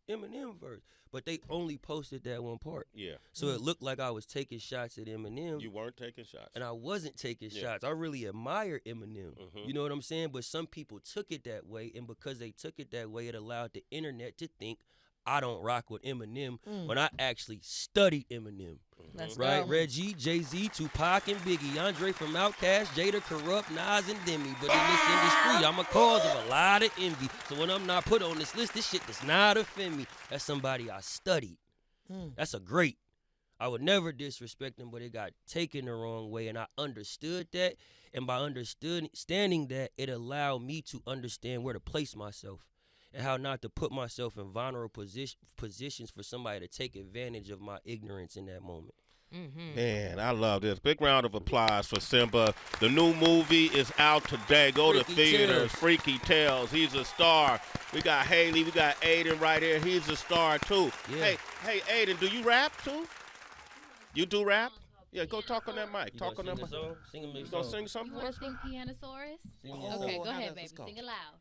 Eminem verse. But they only posted that one part. Yeah. So it looked like I was taking shots at Eminem. You weren't taking shots. And I wasn't taking shots. I really admire Eminem. You know what I'm saying? But some people took it that way, and because they took it that way, it allowed the internet to think I don't rock with Eminem when I actually studied Eminem. Right? Go. Reggie, Jay-Z, Tupac, and Biggie, Andre from Outkast, Jada, Corrupt, Nas, and Demi. But in this industry, I'm a cause of a lot of envy. So when I'm not put on this list, this shit does not offend me. That's somebody I studied. That's a great. I would never disrespect him, but it got taken the wrong way, and I understood that. And by understanding that, it allowed me to understand where to place myself and how not to put myself in vulnerable positions for somebody to take advantage of my ignorance in that moment. Man, I love this. Big round of applause for Symba. The new movie is out today. Go to theaters. Freaky Tales. He's a star. We got Haley. We got Aiden right here. He's a star, too. Yeah. Hey, Aiden, do you rap, too? You do rap? Yeah, go talk on that mic. Talk on that mic. You gonna sing something You for want us? to sing Pianosaurus? Oh, Okay, go how ahead, does this baby. go? Sing it loud.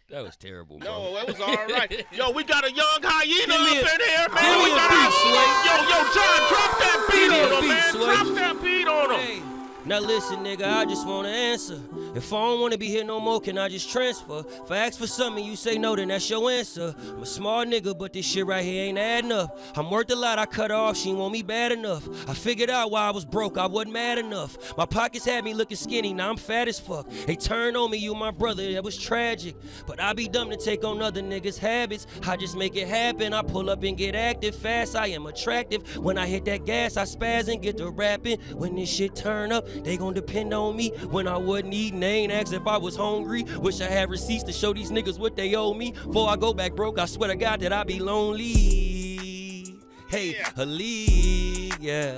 That was terrible, bro. No, it was all right. Yo, we got a young hyena Give me up in here, man. give me We a got beat, Yo, John, drop that beat Give me a on him, beat, man. Sway. Drop that beat on him. Hey, now listen, nigga, I just wanna answer. If I don't wanna be here no more, can I just transfer? If I ask for something, you say no, then that's your answer. I'm a smart nigga, but this shit right here ain't adding up. I'm worth a lot, I cut her off, she ain't want me bad enough. I figured out why I was broke, I wasn't mad enough. My pockets had me looking skinny, now I'm fat as fuck. They turned on me, you my brother, that was tragic. But I be dumb to take on other niggas' habits. I just make it happen, I pull up and get active fast. I am attractive. When I hit that gas, I spaz and get to rapping. When this shit turn up, they gon' depend on me. When I wasn't eating, they ain't asked if I was hungry. Wish I had receipts to show these niggas what they owe me. Before I go back broke, I swear to God that I be lonely. Hey, Ali, yeah,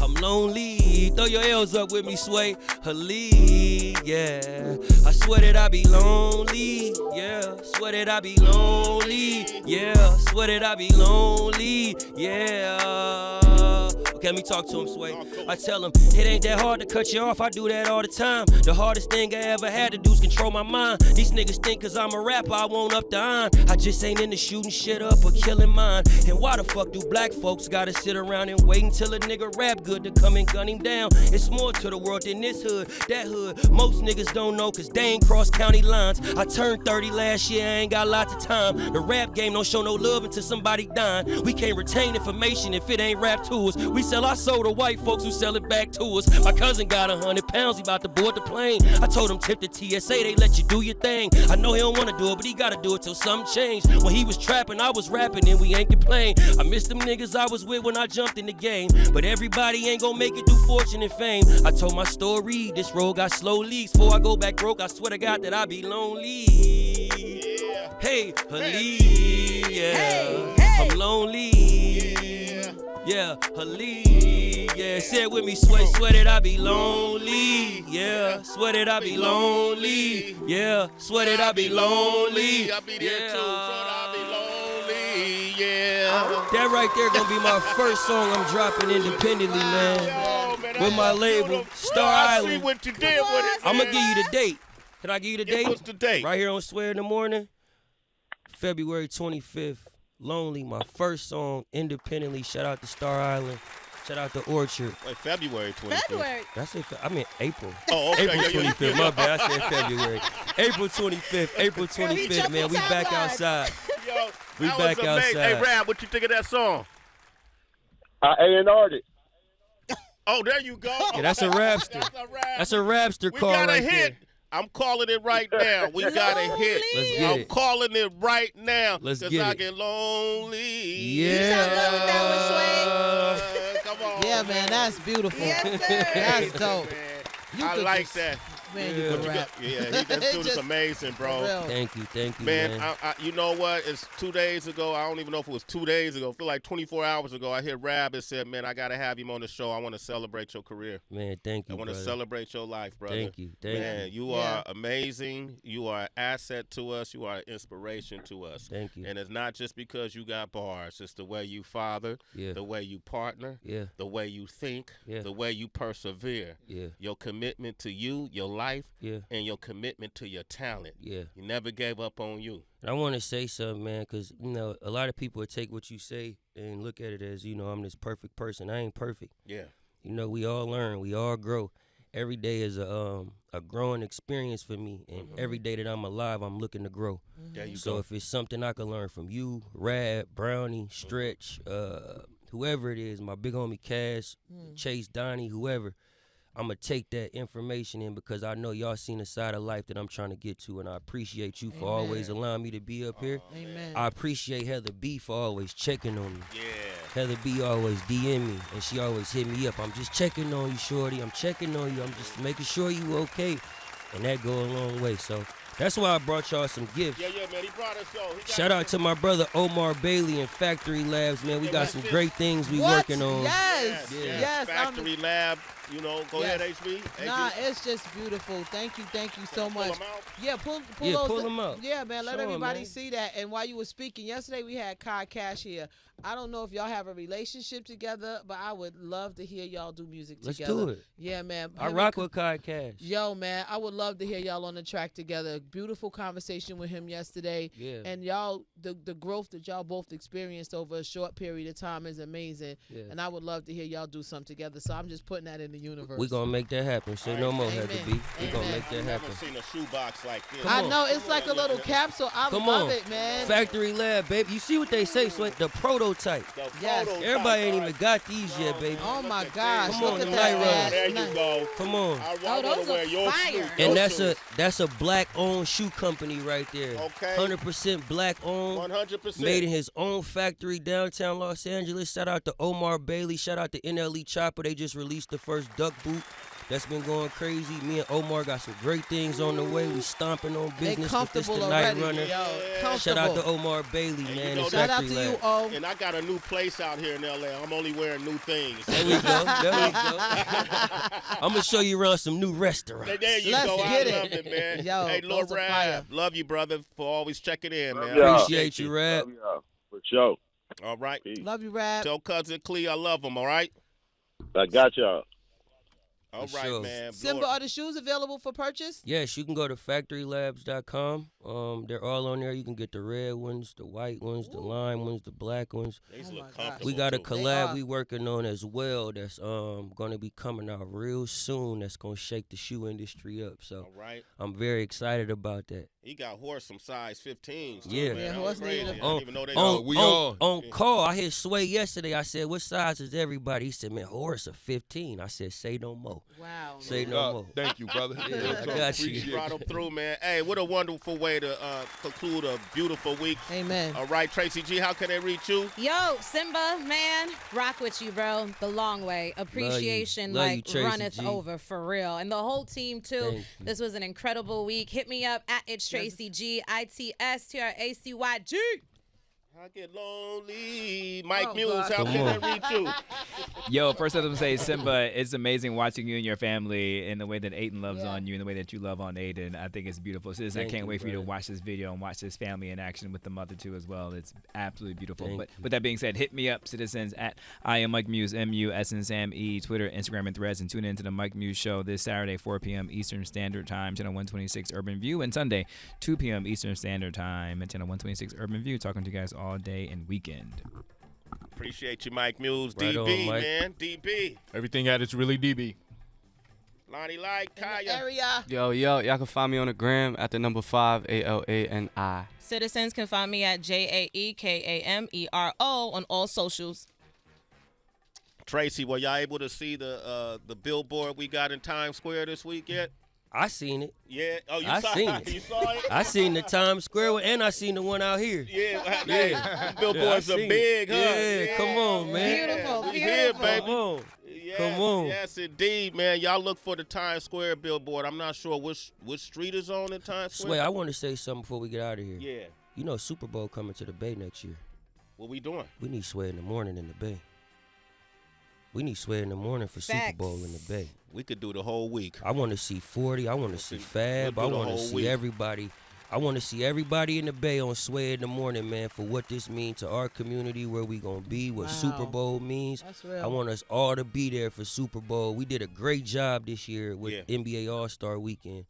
I'm lonely. Throw your L's up with me, Sway. Ali, yeah, I swear that I be lonely. Yeah, swear that I be lonely. Yeah, swear that I be lonely. Yeah. Okay, let me talk to him, Sway. I tell him, it ain't that hard to cut you off, I do that all the time. The hardest thing I ever had to do is control my mind. These niggas think cause I'm a rapper, I won't up the iron. I just ain't into shooting shit up or killing mine. And why the fuck do black folks gotta sit around and wait until a nigga rap good to come and gun him down? It's more to the world than this hood, that hood. Most niggas don't know cause they ain't cross county lines. I turned 30 last year, I ain't got lots of time. The rap game don't show no love until somebody dying. We can't retain information if it ain't rap to us. We sell our soul to white folks who sell it back to us. My cousin got 100 pounds, he about to board the plane. I told him tip the TSA, they let you do your thing. I know he don't wanna do it, but he gotta do it till something change. When he was trapping, I was rapping and we ain't complain. I miss them niggas I was with when I jumped in the game. But everybody ain't gon' make it through fortune and fame. I told my story, this road got slow leaks. Before I go back broke, I swear to God that I be lonely. Hey, Ali, yeah, I'm lonely. Yeah, Ali, yeah, say it with me, Sway, swear that I be lonely. Yeah, swear that I be lonely. Yeah, swear that I be lonely. I'll be there too, so I'll be lonely, yeah. That right there gonna be my first song I'm dropping independently, man. Yo, man, With my label, Star I Island. see what you did with it. I'm gonna give you the date. Can I give you the date? What's the date? Right here on Swear in the Morning, February 25th. Lonely, my first song independently. Shout out to Star Island. Shout out to Orchard. Wait, February 25th. February. I mean April. Oh, okay. April Yeah, yeah, 25th. yeah. My bad. I said February. April 25th. April Girl, he 25th, man. We jumping back timelines. outside. Yo, We that back was amazing. outside. Hey, Rab, what you think of that song? I A&R'd it. Oh, there you go. Yeah, that's a rapster. That's a rap. That's a rapster We call got a right hit. there. I'm calling it right now. We got a hit. Let's get I'm it. calling it right now. Let's 'cause get I it. get lonely. Yeah. sound good with that Come on. Yeah, man, that's beautiful. Yes, sir. That's dope. Man, You I could like just- that. Man, Yeah. you But can you rap. got, yeah, that dude is Just amazing, for bro. real. Thank you, Man, man. you know what? It's 2 days ago. I don't even know if it was 2 days ago. I feel like 24 hours ago. I hear Rab and said, man, I got to have him on the show. I want to celebrate your career. Man, thank I you, want to brother. celebrate your life, brother. Thank you. Man, you Yeah. are amazing. You are an asset to us. You are an inspiration to us. Thank you. And it's not just because you got bars. It's the way you father, Yeah. the way you partner, Yeah. the way you think, Yeah. the way you persevere. Yeah. Your commitment to you, your life Yeah. and your commitment to your talent. Yeah. You never gave up on you. And I want to say something, man, because, you know, a lot of people would take what you say and look at it as, you know, I'm this perfect person. I ain't perfect. Yeah. You know, we all learn. We all grow. Every day is a growing experience for me. And every day that I'm alive, I'm looking to grow. There you So go. if it's something I can learn from you, Rad, Brownie, Stretch, whoever it is, my big homie Cass, Chase, Donnie, whoever, I'm going to take that information in because I know y'all seen a side of life that I'm trying to get to, and I appreciate you for always allowing me to be up here. Amen. I appreciate Heather B for always checking on me. Yeah. Heather B always DM me, and she always hit me up. I'm just checking on you, shorty. I'm checking on you. I'm just making sure you okay. And that go a long way. So that's why I brought y'all some gifts. Yeah, man. He brought us yo. Shout out to my brother Omar Bailey and Factory Labs, man. We got some great things we working on. Yes. Yes. Yes. Factory Lab. You know, go Yes. ahead, HB. Nah, it's just beautiful. Thank you so much. Pull 'em out. Yeah, pull Yeah, those. pull 'em out. Yeah, man, let Show 'em, everybody man. see that. And while you were speaking yesterday, we had Kai Cash here. I don't know if y'all have a relationship together, but I would love to hear y'all do music Let's together. do it. Yeah, man. I Him rock and- with Kai Cash. Yo, man, I would love to hear y'all on the track together. Beautiful conversation with him yesterday. Yeah. And y'all, the growth that y'all both experienced over a short period of time is amazing. Yeah. And I would love to hear y'all do something together. So I'm just putting that in the universe. We gonna make that happen. Say no more, Amen. Heather B. We gonna Amen. make that I've happen. never seen a shoebox like this. I on. know it's like a little capsule. I Come love on. it, man. Factory Lab, baby. You see what they say, Sweat? The prototype. The Yes. photo Everybody type, ain't all even right. got these yet, baby. Oh Look my at gosh, this. Come on, look the at light that, road. man. There you Nice. go. Come on. I Oh, wanna those wear are your fire. shoes. And Your that's shoes. a black owned shoe company right there. Okay. 100% black owned. 100%. Made in his own factory downtown Los Angeles. Shout out to Omar Bailey. Shout out to NLE Chopper. They just released the first duck boot. That's been going crazy. Me and Omar got some great things on the way. We stomping on They business with this comfortable the Night already. Runner. Yo, Yeah. Shout out to comfortable. Omar Bailey, you man. know and Shout out Factory to you, Lab. O. And I got a new place out here in LA. I'm only wearing new things. There we go. There we go. I'm gonna show you around some new restaurants. There you Let's go. get I it. love it, man. Yo, hey, Lord those are fire. Rab, love you, brother, for always checking in, man. y'all. Appreciate you, Rap. Love y'all. For sure. All right. Peace. Love you, Rap. Tell cousin Clee I love him. All right. I got y'all. All For right, sure. man. Symba, Lord- are the shoes available for purchase? Yes, you can go to factorylabs.com. They're all on there. You can get the red ones, the white ones, the lime ones, the black ones. These Oh look my gosh. comfortable. We got a too. collab are. we working on as well that's gonna be coming out real soon. That's gonna shake the shoe industry up. So All right. I'm very excited about that. He got horse some size 15s. Too, Yeah. man. Yeah, That horse was crazy. need I a- didn't even know they on, we on- all- on call, I hit Sway yesterday. I said, "What size is everybody?" He said, "Man, horse a 15." I said, "Say no more. Wow. Say no more." Thank you, brother. Yeah, Real I talk. got you. Appreciate brought him through, man. Hey, what a wonderful way to conclude a beautiful week. Amen. All right, Tracy G, how can they reach you? Yo, Symba, man, rock with you, bro. The long way. Appreciation, Love you, like, Tracy runneth G. over for real. And the whole team, too. Thank you. This was an incredible week. Hit me up at It's Tracy G, ITSTRACYG. I get lonely. Mike Oh, Muse, God. how Come can on. they reach you? Yo, first I was going to say, Symba, it's amazing watching you and your family and the way that Aiden loves Yeah. on you and the way that you love on Aiden. I think it's beautiful. Citizen, I Thank can't you, wait for you to brother. watch this video and watch this family in action with the mother, too, as well. It's absolutely beautiful. Thank But you. with that being said, hit me up, citizens, at I am Mike Muse, MUSNSAME, Twitter, Instagram, and Threads, and tune in to the Mike Muse Show this Saturday, 4 p.m. Eastern Standard Time, channel 126 Urban View, and Sunday, 2 p.m. Eastern Standard Time, at channel 126 Urban View, talking to you guys all day and weekend. Appreciate you, Mike Muse. Right DB, on, Mike. man. DB. Everything at it's really DB. Lonnie Light, In the Kaya. area. Yo, y'all can find me on the gram at the number 5 ALANI. Citizens can find me at JAEKAMERO on all socials. Tracy, were y'all able to see the billboard we got in Times Square this week yet? I seen it. Yeah. Oh, you I saw seen it. it. You saw it? I seen the Times Square one, and I seen the one out here. Yeah. Yeah. Hey, Yeah, billboards I are seen big, it. huh? Yeah, come on, man. Beautiful, We beautiful. here, Come baby. on. Yes, Come on. Yes, indeed, man. Y'all look for the Times Square billboard. I'm not sure which street is on in Times Square. Sway, I want to say something before we get out of here. Yeah. You know Super Bowl coming to the Bay next year. What we doing? We need Sway in the morning in the Bay. We need Sway in the morning for Super Facts. Bowl in the Bay. We could do the whole week. I want to see 40. I want to see see- Fab. we'll I do the want to whole see week. everybody. I want to see everybody in the Bay on Sway in the morning, man, for what this means to our community, where we going to be, what Super Bowl means. That's real. I want us all to be there for Super Bowl. We did a great job this year with NBA All-Star Weekend.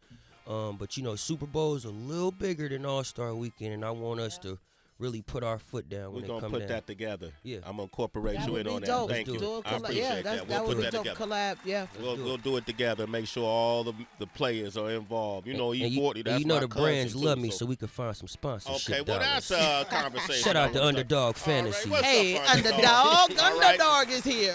But, you know, Super Bowl is a little bigger than All-Star Weekend, and I want us to really put our foot down when it comes down. We're going to put that together. Yeah. I'm going to incorporate you in on that. Dope. Thank you. I appreciate that. That We'll would put be that dope together. collab. Yeah. We'll do it together. Make sure all the players are involved. You know, E40, that's you know my the cousin brands too, love me, so we can find some sponsorship. Okay, well, dollars. that's a conversation. Shout out to Underdog Fantasy. Right, Hey, up, Underdog. Underdog is here.